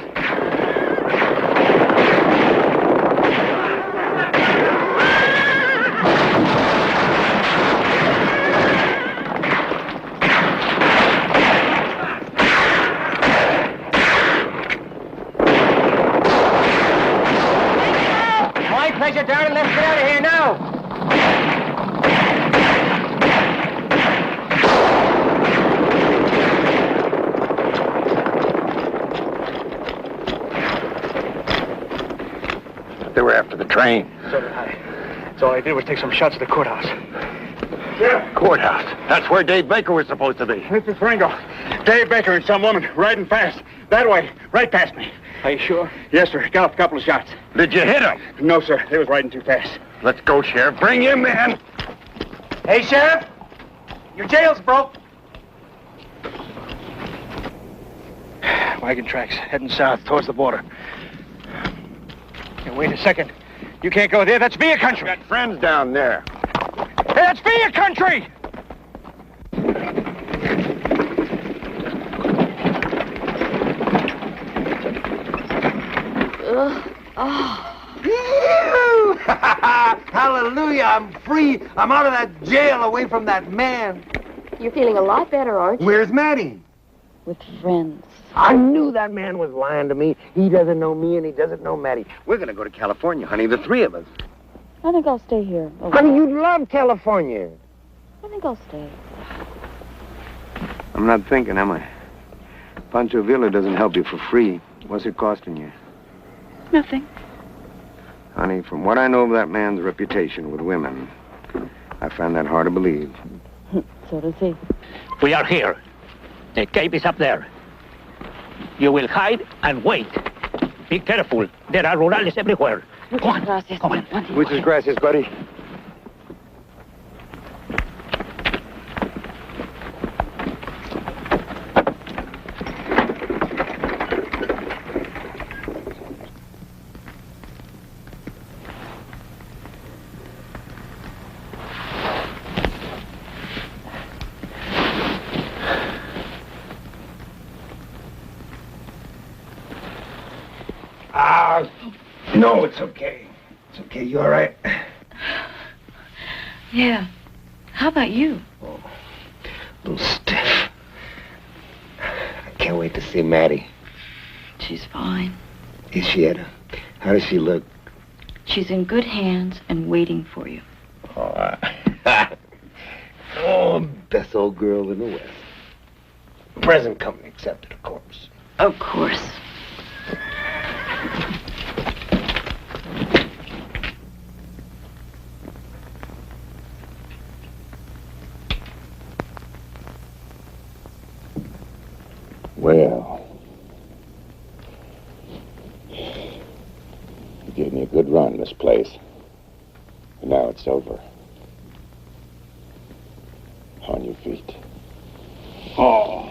My pleasure, darling. Let's get out of here now. They were after the train. So did I. So all I did was take some shots at the courthouse. Yeah. Courthouse. That's where Dave Baker was supposed to be. Mr. Siringo, Dave Baker and some woman riding fast. That way, right past me. Are you sure? Yes, sir. Got off a couple of shots. Did you hit him? No, sir. They was riding too fast. Let's go, Sheriff. Bring him in. Hey, Sheriff, your jail's broke. Wagon tracks heading south towards the border. Hey, wait a second. You can't go there. That's beer country. Got friends down there. Hey, that's beer country! Hallelujah, I'm free. I'm out of that jail, away from that man. You're feeling a lot better, aren't you? Where's Maddie? With friends. I knew that man was lying to me. He doesn't know me and he doesn't know Maddie. We're going to go to California, honey, the three of us. I think I'll stay here. Honey, you love California. I think I'll stay. I'm not thinking, am I? Pancho Villa doesn't help you for free. What's it costing you? Nothing. Honey, from what I know of that man's reputation with women, I find that hard to believe. So does he. We are here. The cave is up there. You will hide and wait. Be careful. There are rurales everywhere. Come on. Gracias. Come on. Muchas gracias, buddy. No, it's okay. It's okay. You all right? Yeah. How about you? Oh, a little stiff. I can't wait to see Maddie. She's fine. Is she, Etta? How does she look? She's in good hands and waiting for you. Oh, best old girl in the West. Present company accepted, of course. Of course. Well, you gave me a good run, this place. And now it's over. On your feet. Oh.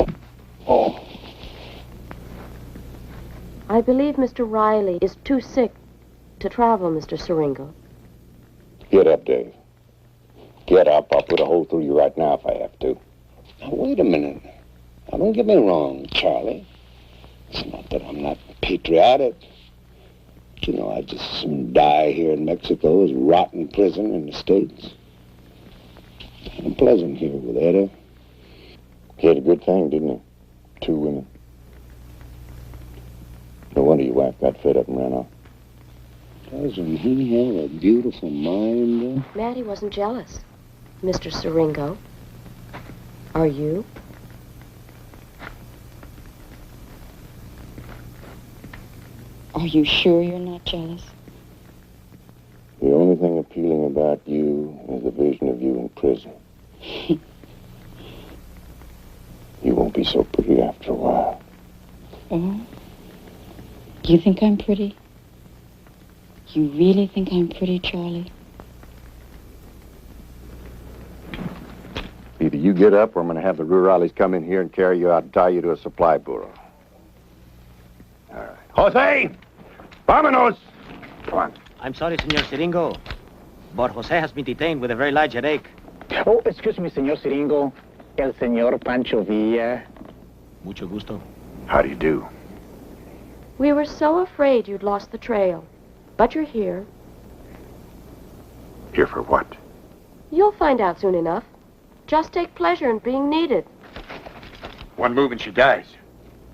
I believe Mr. Riley is too sick to travel, Mr. Siringo. Get up, Dave. Get up. I'll put a hole through you right now if I have to. Now, wait a minute. Now, don't get me wrong, Charlie. It's not that I'm not patriotic. But, you know, I'd just as soon die here in Mexico as rot in prison in the States. Kind of pleasant here with Etta. He had a good thing, didn't he? 2 women. No wonder your wife got fed up and ran off. Doesn't he have a beautiful mind? Maddie wasn't jealous, Mr. Siringo. Are you? Are you sure you're not jealous? The only thing appealing about you is the vision of you in prison. You won't be so pretty after a while. Oh? You think I'm pretty? You really think I'm pretty, Charlie? Either you get up or I'm going to have the rurales come in here and carry you out and tie you to a supply bureau. All right. Jose! Vámonos! Come on. I'm sorry, Senor Siringo, but Jose has been detained with a very large headache. Oh, excuse me, Senor Siringo. El Senor Pancho Villa. Mucho gusto. How do you do? We were so afraid you'd lost the trail. But you're here. Here for what? You'll find out soon enough. Just take pleasure in being needed. One move and she dies.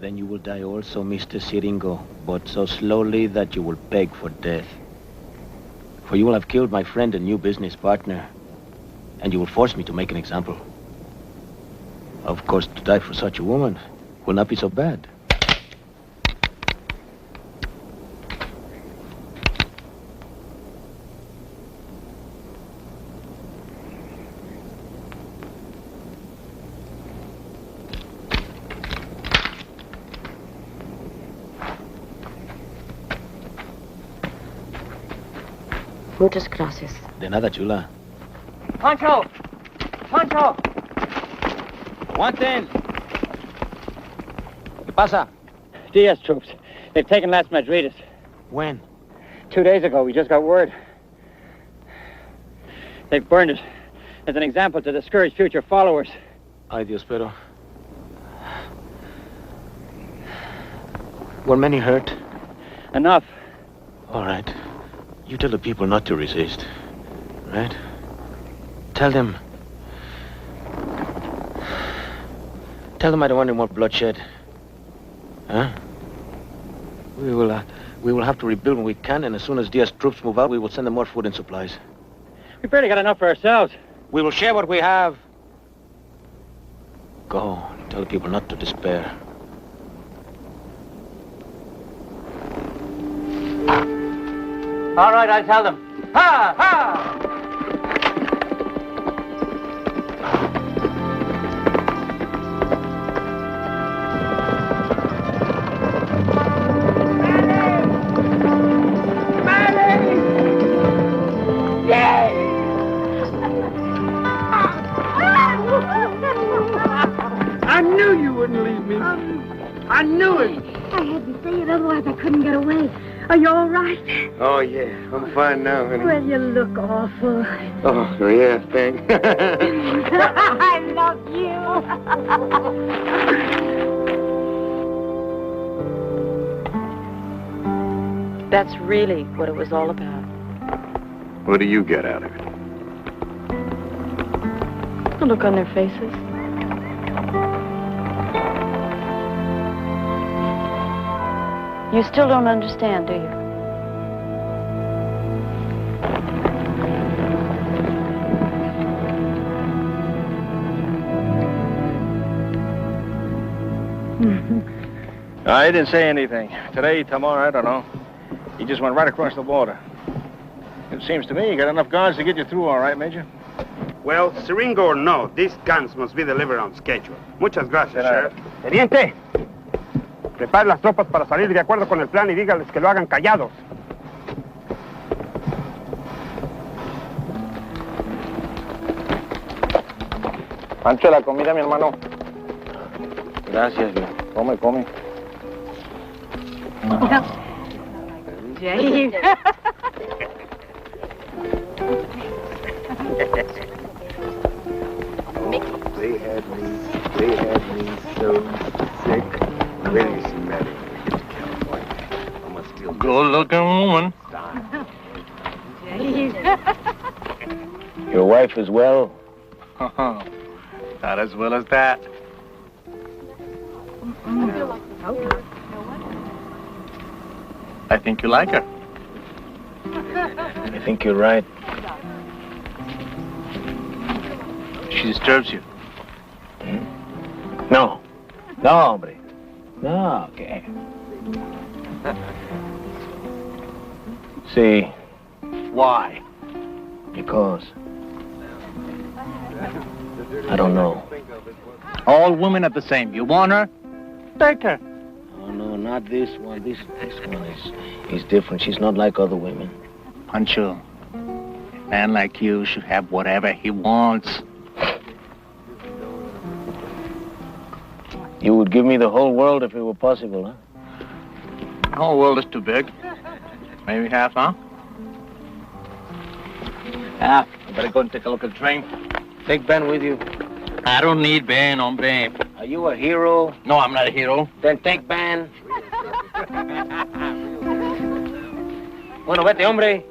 Then you will die also, Mr. Siringo, but so slowly that you will beg for death. For you will have killed my friend and new business partner, and you will force me to make an example. Of course, to die for such a woman will not be so bad. Muchas gracias. De nada, chula. Pancho! Pancho! Aguanten. ¿Qué pasa? Diaz troops. They've taken Las Madridas. When? 2 days ago. We just got word. They've burned it as an example to discourage future followers. Ay, Dios, pero... Were many hurt? Enough. All right. You tell the people not to resist, right? Tell them Tell them I don't want any more bloodshed. Huh? We will have to rebuild when we can, and as soon as Diaz's troops move out, we will send them more food and supplies. We barely got enough for ourselves. We will share what we have. Go. Tell the people not to despair. All right, I'll tell them. Ha! Ha! I knew you wouldn't leave me. I knew it. I had to say it, otherwise I couldn't get away. Are you all right? Oh, yeah. I'm fine now, honey. Well, you look awful. Oh, yeah, thanks. I love you. That's really what it was all about. What do you get out of it? The look on their faces. You still don't understand, do you? I didn't say anything. Today, tomorrow, I don't know. He just went right across the border. It seems to me you got enough guards to get you through all right, Major. Well, Siringo or no, these guns must be delivered on schedule. Muchas gracias, Sheriff. Teniente. Prepare las tropas para salir de acuerdo con el plan y dígales que lo hagan callados. Pancho, la comida, mi hermano. Gracias, viejo. Come, come. Jay. They had me so sick. Really smelly. Cowboy. I'm a still good-looking woman. Your wife is well? Not as well as that. I think you like her. I think you're right. She disturbs you. No. No, hombre. No, okay. See, Why? because I don't know. All women are the same. You want her? Take her. Oh, no, not this one. This one is different. She's not like other women. Pancho, a man like you should have whatever he wants. You would give me the whole world if it were possible, huh? The whole world is too big. Maybe half, huh? Half. I better go and take a look at the train. Take Ben with you. I don't need Ben, hombre. Are you a hero? No, I'm not a hero. Then take Ben. Bueno, vete, hombre.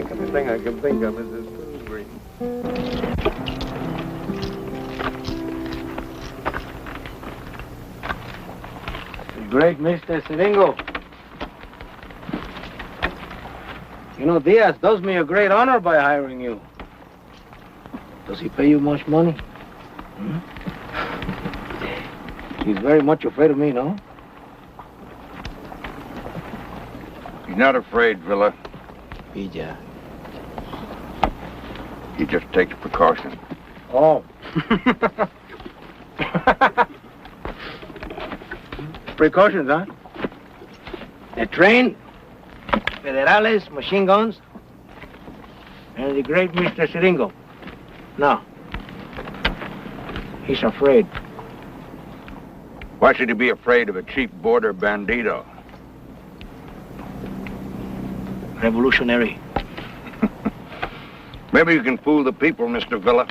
The thing I can think of is this Pillsbury. The great Mr. Siringo. You know, Diaz does me a great honor by hiring you. Does he pay you much money? Hmm? He's very much afraid of me, no? He's not afraid, Villa. Villa. He just takes precaution. Oh. Precautions, huh? A train, federales, machine guns, and the great Mr. Siringo. No. He's afraid. Why should he be afraid of a cheap border bandito? Revolutionary. Maybe you can fool the people, Mr. Villa.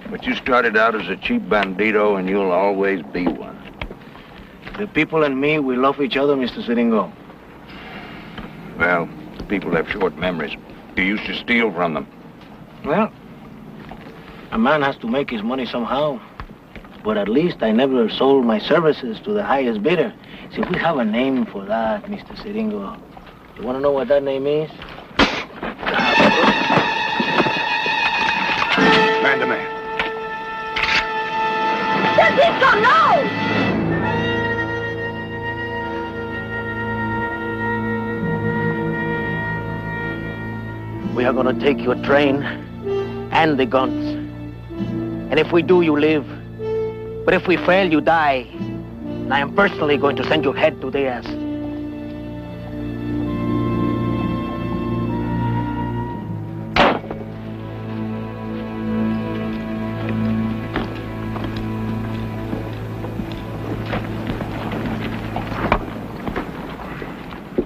But you started out as a cheap bandito, and you'll always be one. The people and me, we love each other, Mr. Siringo. Well, people have short memories. You used to steal from them. Well, a man has to make his money somehow. But at least I never sold my services to the highest bidder. See, we have a name for that, Mr. Siringo. You want to know what that name is? Man to man. Francisco, no! We are going to take your train and the guns. And if we do, you live. But if we fail, you die. And I am personally going to send your head to Diaz.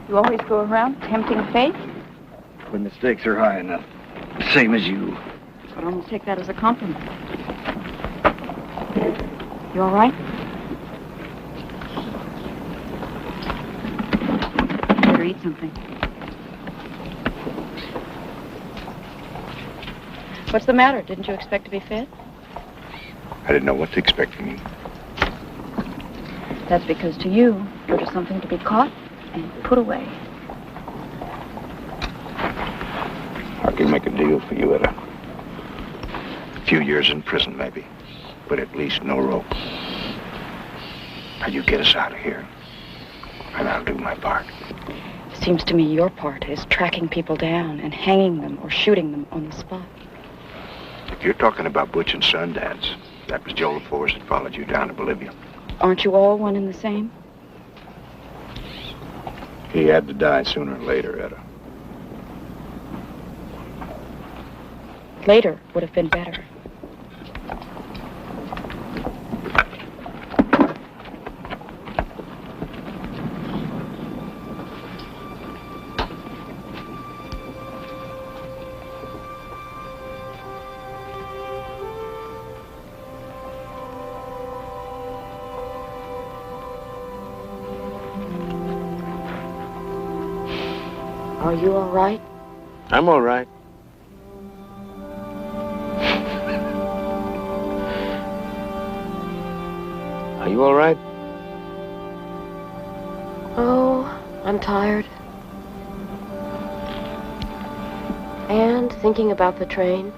You always go around tempting fate? When the stakes are high enough. Same as you. I'd almost take that as a compliment. You all right? Better eat something. What's the matter? Didn't you expect to be fed? I didn't know what to expect from you. That's because to you, you're just something to be caught and put away. I can make a deal for you, Etta. A few years in prison, maybe. But at least no rope. Now you get us out of here, and I'll do my part. Seems to me your part is tracking people down and hanging them or shooting them on the spot. If you're talking about Butch and Sundance, that was Joe LaForce that followed you down to Bolivia. Aren't you all one and the same? He had to die sooner or later, Etta. Later would have been better. Are you all right? I'm all right. Are you all right? Oh, I'm tired. And thinking about the train.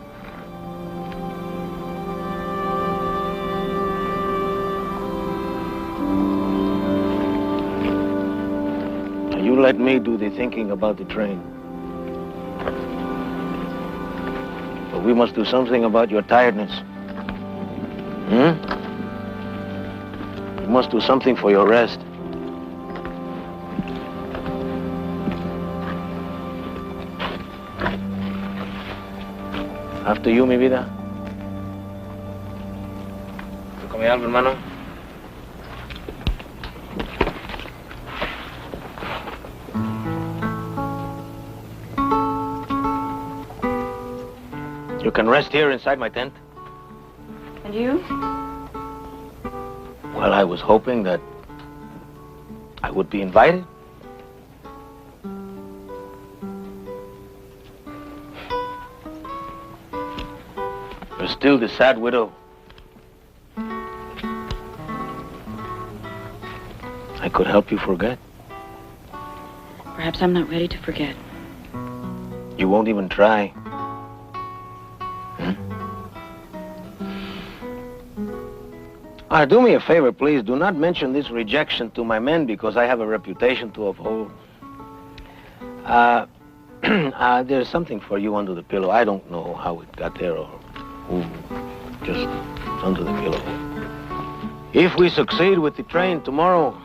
You let me do the thinking about the train. But we must do something about your tiredness. We must do something for your rest. After you, mi vida. Tócame algo, hermano. You can rest here inside my tent. And you? Well, I was hoping that I would be invited. You're still the sad widow. I could help you forget. Perhaps I'm not ready to forget. You won't even try. Do me a favor, please. Do not mention this rejection to my men because I have a reputation to uphold. There's something for you under the pillow. I don't know how it got there or who. Just under the pillow. If we succeed with the train tomorrow,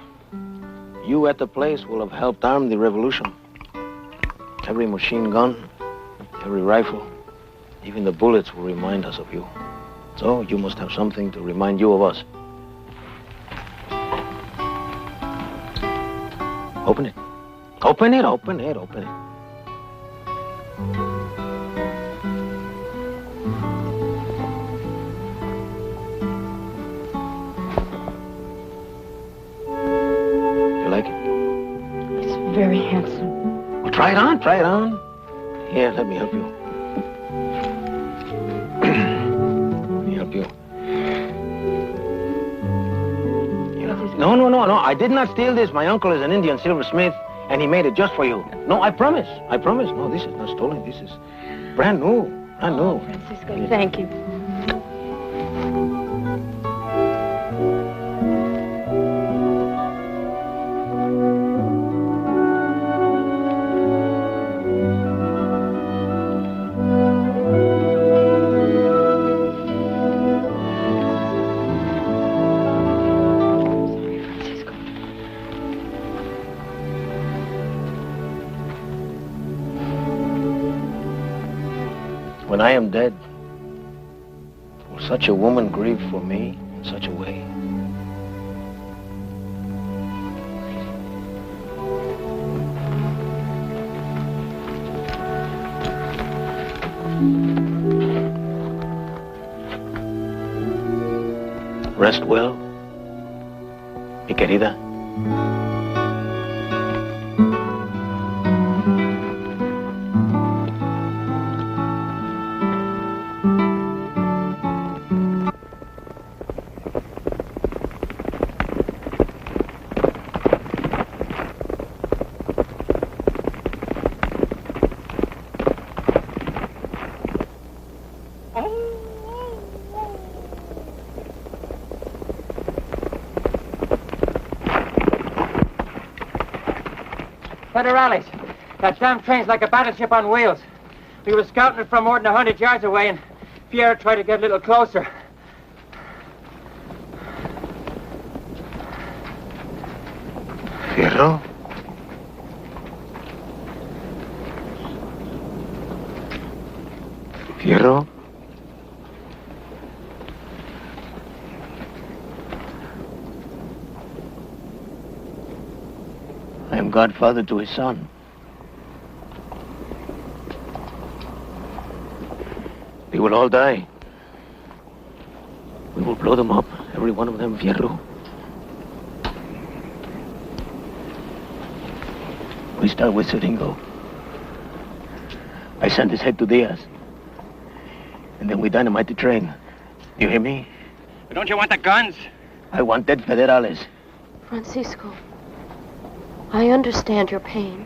you at the place will have helped arm the revolution. Every machine gun, every rifle, even the bullets will remind us of you. So you must have something to remind you of us. Open it. Open it, open it, open it. You like it? It's very handsome. Well, try it on, try it on. Here, let me help you. Let me help you. No. I did not steal this. My uncle is an Indian silversmith, and he made it just for you. No, I promise. I promise. No, this is not stolen. This is brand new. Brand new. Oh, Francisco, thank you. When I am dead, will such a woman grieve for me in such a way? Rest well, mi querida. Federales. That damn train's like a battleship on wheels. We were scouting it from more than 100 yards away, and Pierre tried to get a little closer. Fierro? Fierro? I am godfather to his son. They will all die. We will blow them up, every one of them, Fierro. We start with Siringo. I send his head to Diaz. And then we dynamite the train. You hear me? But don't you want the guns? I want dead Federales. Francisco, I understand your pain.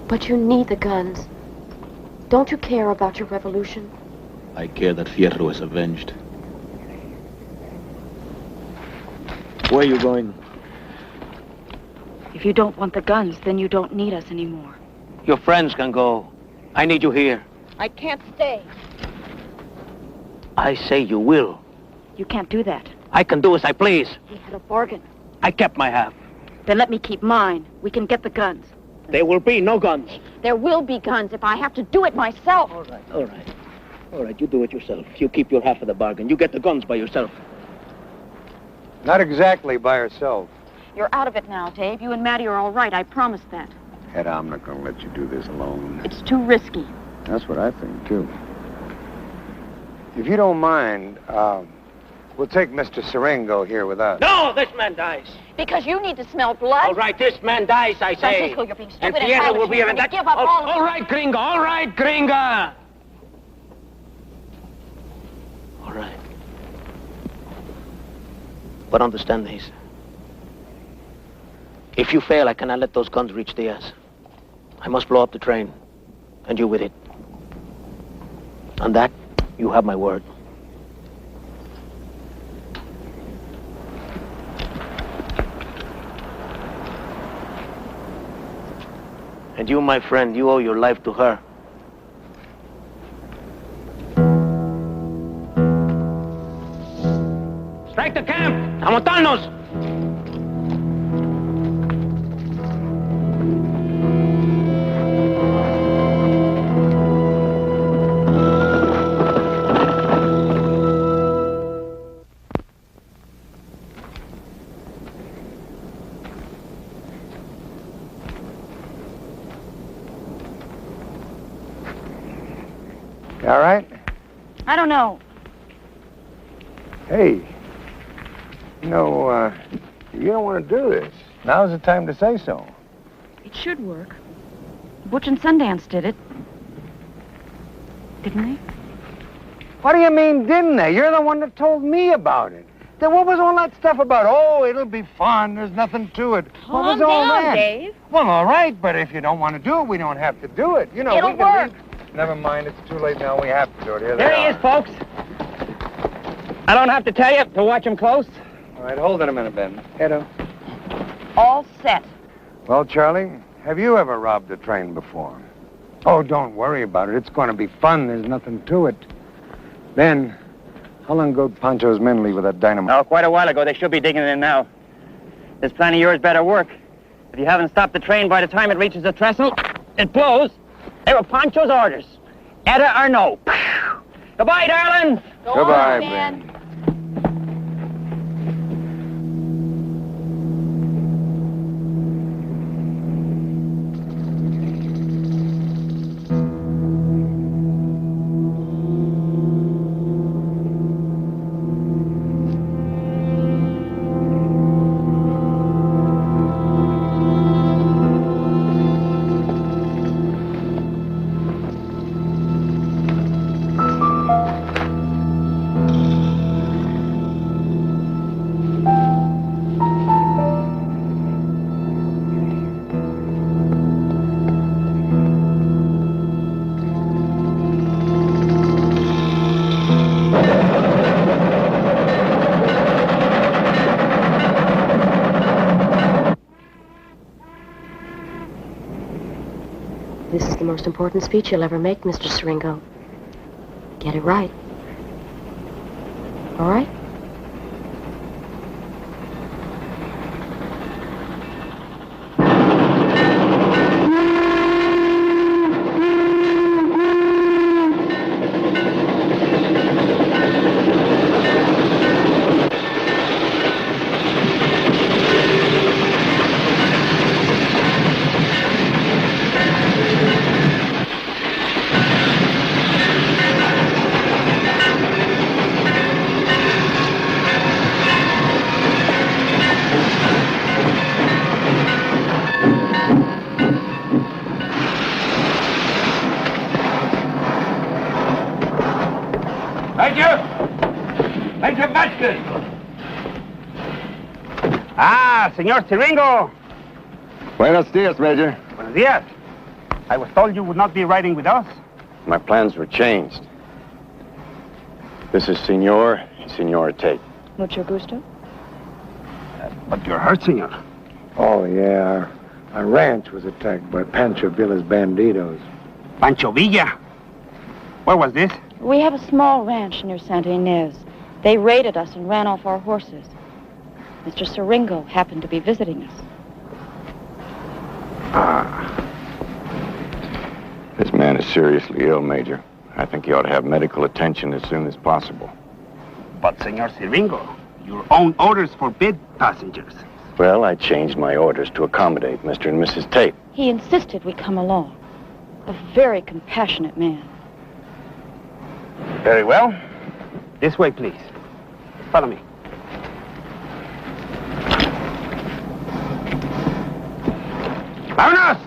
But you need the guns. Don't you care about your revolution? I care that Fierro is avenged. Where are you going? If you don't want the guns, then you don't need us anymore. Your friends can go. I need you here. I can't stay. I say you will. You can't do that. I can do as I please. We had a bargain. I kept my half. Then let me keep mine. We can get the guns. There will be no guns. There will be guns if I have to do it myself. All right, all right. All right, you do it yourself. You keep your half of the bargain. You get the guns by yourself. Not exactly by herself. You're out of it now, Dave. You and Maddie are all right. I promised that. Hedda, I'm not going to let you do this alone. It's too risky. That's what I think, too. If you don't mind, we'll take Mr. Siringo here with us. No, this man dies. Because you need to smell blood? All right, this man dies, I say. Francisco, you're being stupid and Fierro will be of that. Give up all right, gringa. All right, gringa. All right. But understand this. If you fail, I cannot let those guns reach Diaz. I must blow up the train. And you with it. On that, you have my word. And you, my friend, you owe your life to her. Strike the camp! ¡Amontarnos! You all right? I don't know. Hey, you know, you don't want to do this. Now's the time to say so. It should work. Butch and Sundance did it. Didn't they? What do you mean, didn't they? You're the one that told me about it. Then what was all that stuff about? Oh, it'll be fun. There's nothing to it. What was all that? Dave. Well, all right, but if you don't want to do it, we don't have to do it. You know, It'll we can work. Never mind, it's too late now. We have to do it. Here There he is, folks. I don't have to tell you to watch him close. All right, hold it a minute, Ben. Head up. All set. Well, Charlie, have you ever robbed a train before? Oh, don't worry about it. It's going to be fun. There's nothing to it. Ben, how long ago did Pancho's men leave with that dynamite? Oh, quite a while ago. They should be digging it in now. This plan of yours better work. If you haven't stopped the train by the time it reaches the trestle, it blows. They were Pancho's orders. Etta or no. Goodbye, darling. Goodbye, Ben. This is the most important speech you'll ever make, Mr. Siringo. Get it right. All right? Señor Siringo. Buenos dias, Major. Buenos dias. I was told you would not be riding with us. My plans were changed. This is Senor Tate. Mucho gusto. But you're hurt, senor. Oh, yeah. Our ranch was attacked by Pancho Villa's banditos. Pancho Villa? Where was this? We have a small ranch near Santa Ynez. They raided us and ran off our horses. Mr. Siringo happened to be visiting us. This man is seriously ill, Major. I think he ought to have medical attention as soon as possible. But, Senor Siringo, your own orders forbid passengers. Well, I changed my orders to accommodate Mr. and Mrs. Tate. He insisted we come along. A very compassionate man. Very well. This way, please. Follow me. ¡Vámonos!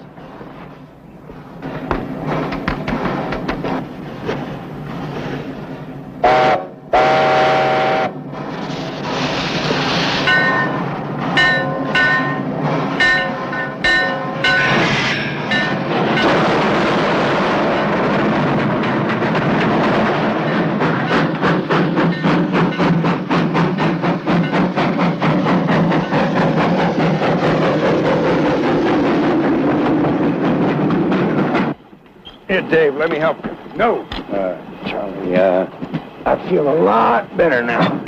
Here, Dave, let me help you. No. Charlie, I feel a lot better now.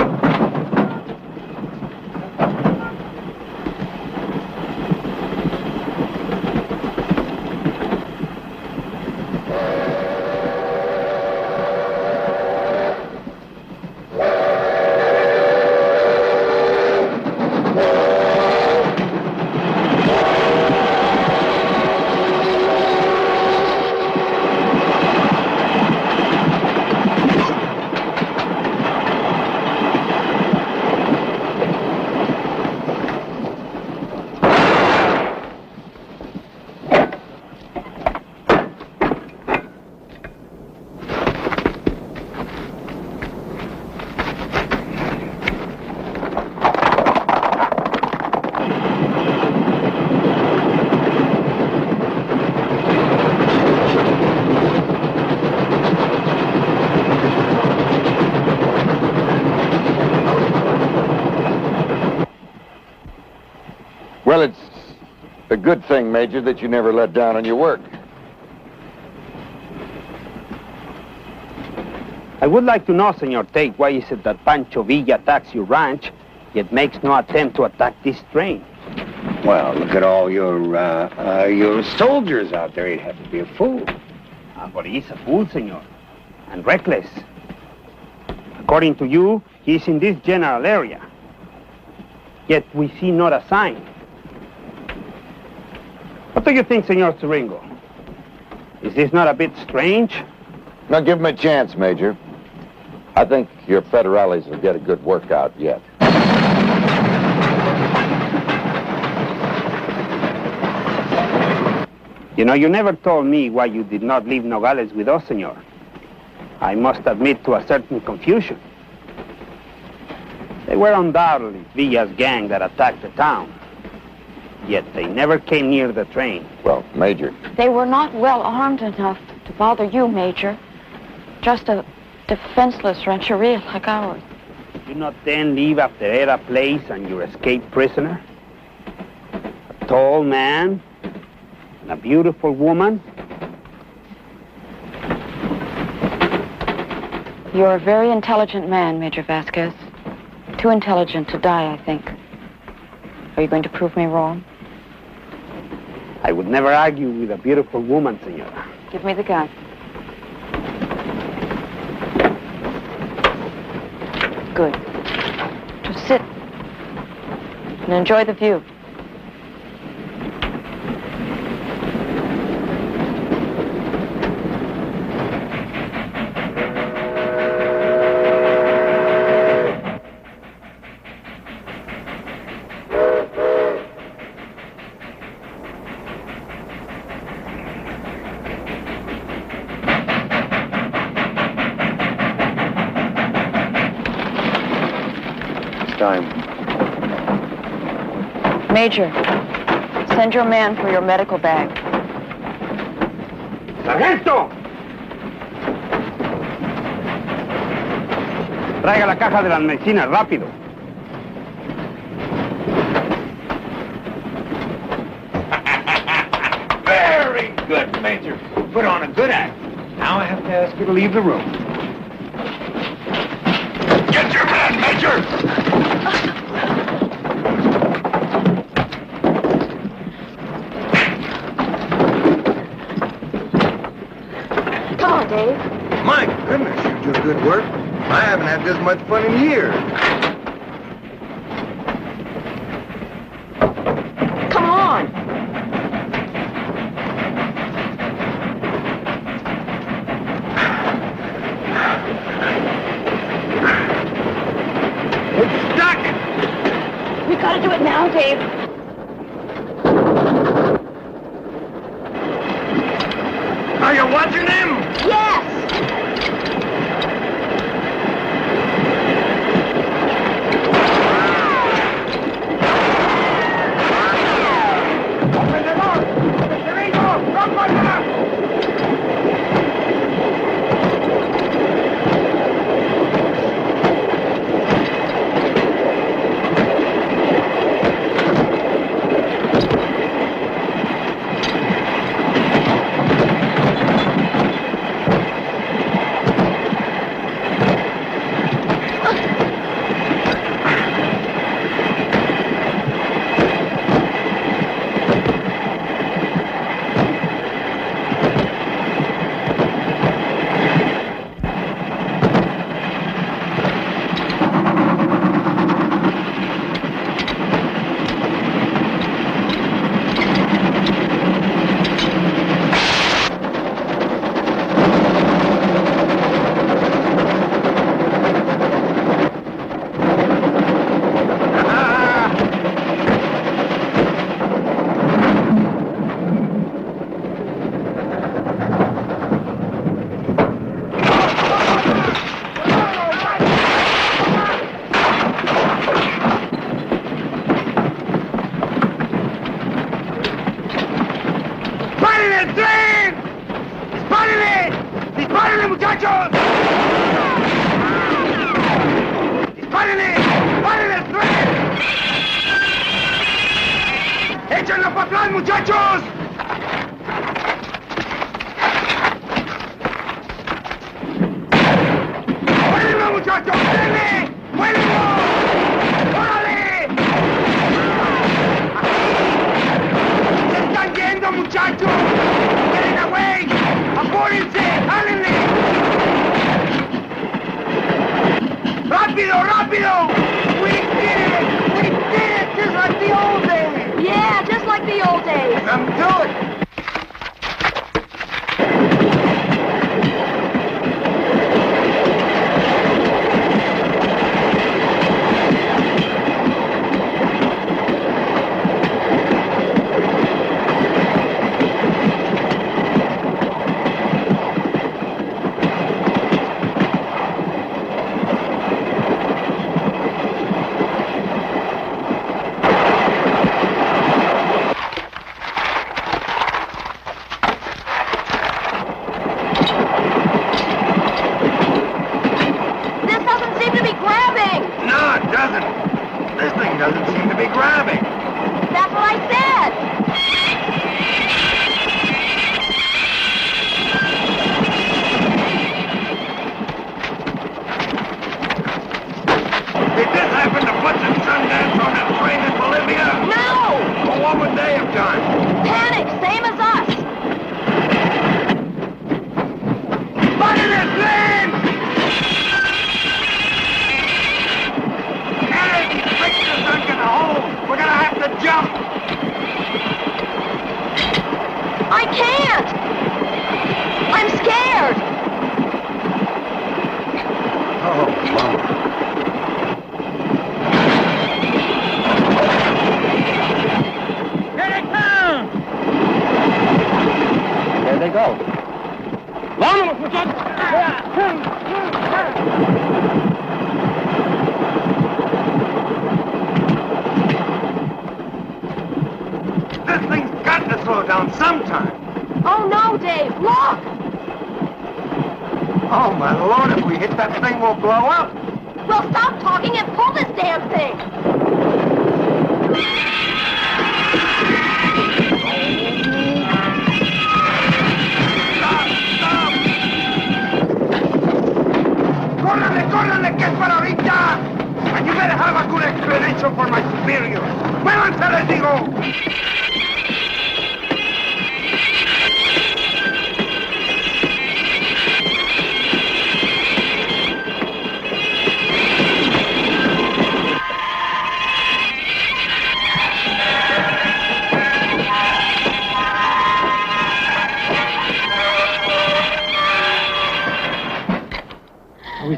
Well, it's a good thing, Major, that you never let down on your work. I would like to know, Senor Tate, why is it that Pancho Villa attacks your ranch, yet makes no attempt to attack this train? Well, look at all your soldiers out there. He'd have to be a fool. But he's a fool, senor, and reckless. According to you, he's in this general area. Yet we see not a sign. What do you think, Senor Siringo? Is this not a bit strange? Now, give him a chance, Major. I think your federales will get a good workout yet. You know, you never told me why you did not leave Nogales with us, senor. I must admit to a certain confusion. They were undoubtedly Villa's gang that attacked the town. Yet they never came near the train. Well, Major... They were not well armed enough to bother you, Major. Just a defenseless rancheria like ours. Did you not then leave Afterera Place and your escaped prisoner? A tall man and a beautiful woman. You're a very intelligent man, Major Vasquez. Too intelligent to die, I think. Are you going to prove me wrong? I would never argue with a beautiful woman, senora. Give me the gun. Good. Just sit and enjoy the view. Major, send your man for your medical bag. ¡Sargento! Traiga la caja de las medicinas, rápido. Very good, Major. Put on a good act. Now I have to ask you to leave the room. Get your man, Major! Dave. My goodness, you do good work. I haven't had this much fun in years. Come on. It's stuck. We gotta do it now, Dave. Are you watching him? Yes! Open the door! Siringo, run for that! muchachos! ¡Dispárenle! ¡Dispárenle el tren! ¡Échenlo para atrás, muchachos! ¡Muérenlo, muchachos! ¡Muérenle! ¡Muérenlo! ¡Órale! ¡Se están yendo, muchachos! ¡Get away! ¡Apúrense! ¡Jálenle! ¡Rápido, rápido! We did it! We did it! Just like the old days! Yeah, just like the old days. Come do it!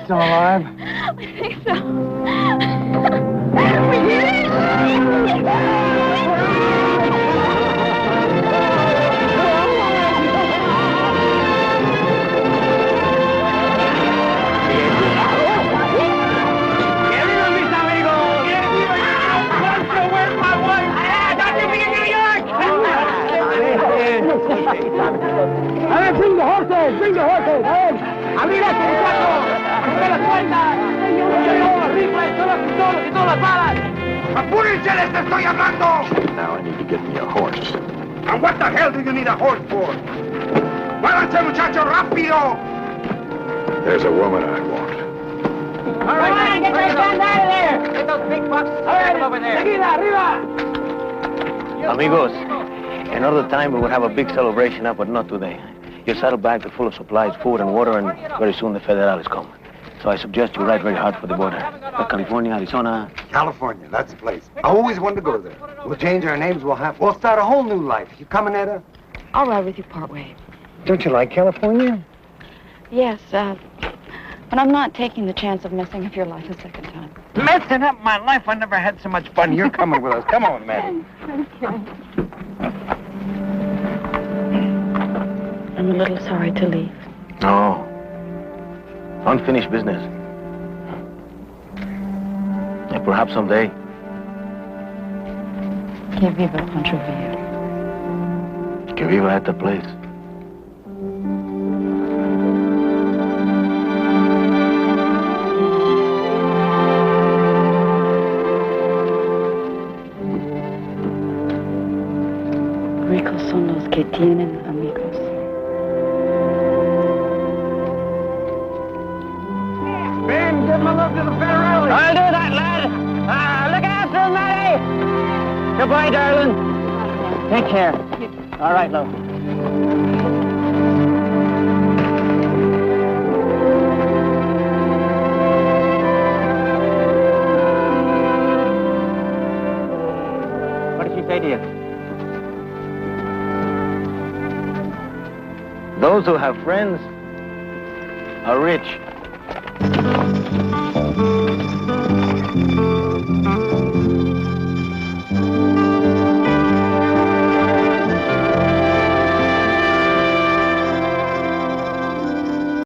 Still alive? I think so. We did it! Where's my wife? Dr. B in New York! A ver, bring the horses! Bring the horses! A ver, abrir esto, muchachos. ¡Abre las puertas! ¡Todos los rifles, todas las pistolas y todas las balas! ¡Apúrense, les estoy hablando! Now I need to get me a horse. And what the hell do you need a horse for? ¡Muévanse, muchachos, rápido! There's a woman I want. All right, come on, get those guns out of there! Get those big bucks over there! Seguida, arriba! Amigos, another time we will have a big celebration up, but not today. Your saddlebags are full of supplies, food and water, and very soon the Federales come. So I suggest you ride very hard for the border. California, Arizona. California, that's the place. I always wanted to go there. We'll change our names. We'll start a whole new life. You coming, Etta? I'll ride with you part way. Don't you like California? Yes, but I'm not taking the chance of messing up your life a second time. Messing up my life? I never had so much fun. You're coming with us. Come on, Maddie. I'm a little sorry to leave. No. Unfinished business. Yeah, perhaps someday. Que viva Pancho Villa. Que viva at the place. Bye, darling. Take care. All right, love. What did she say to you? Those who have friends are rich.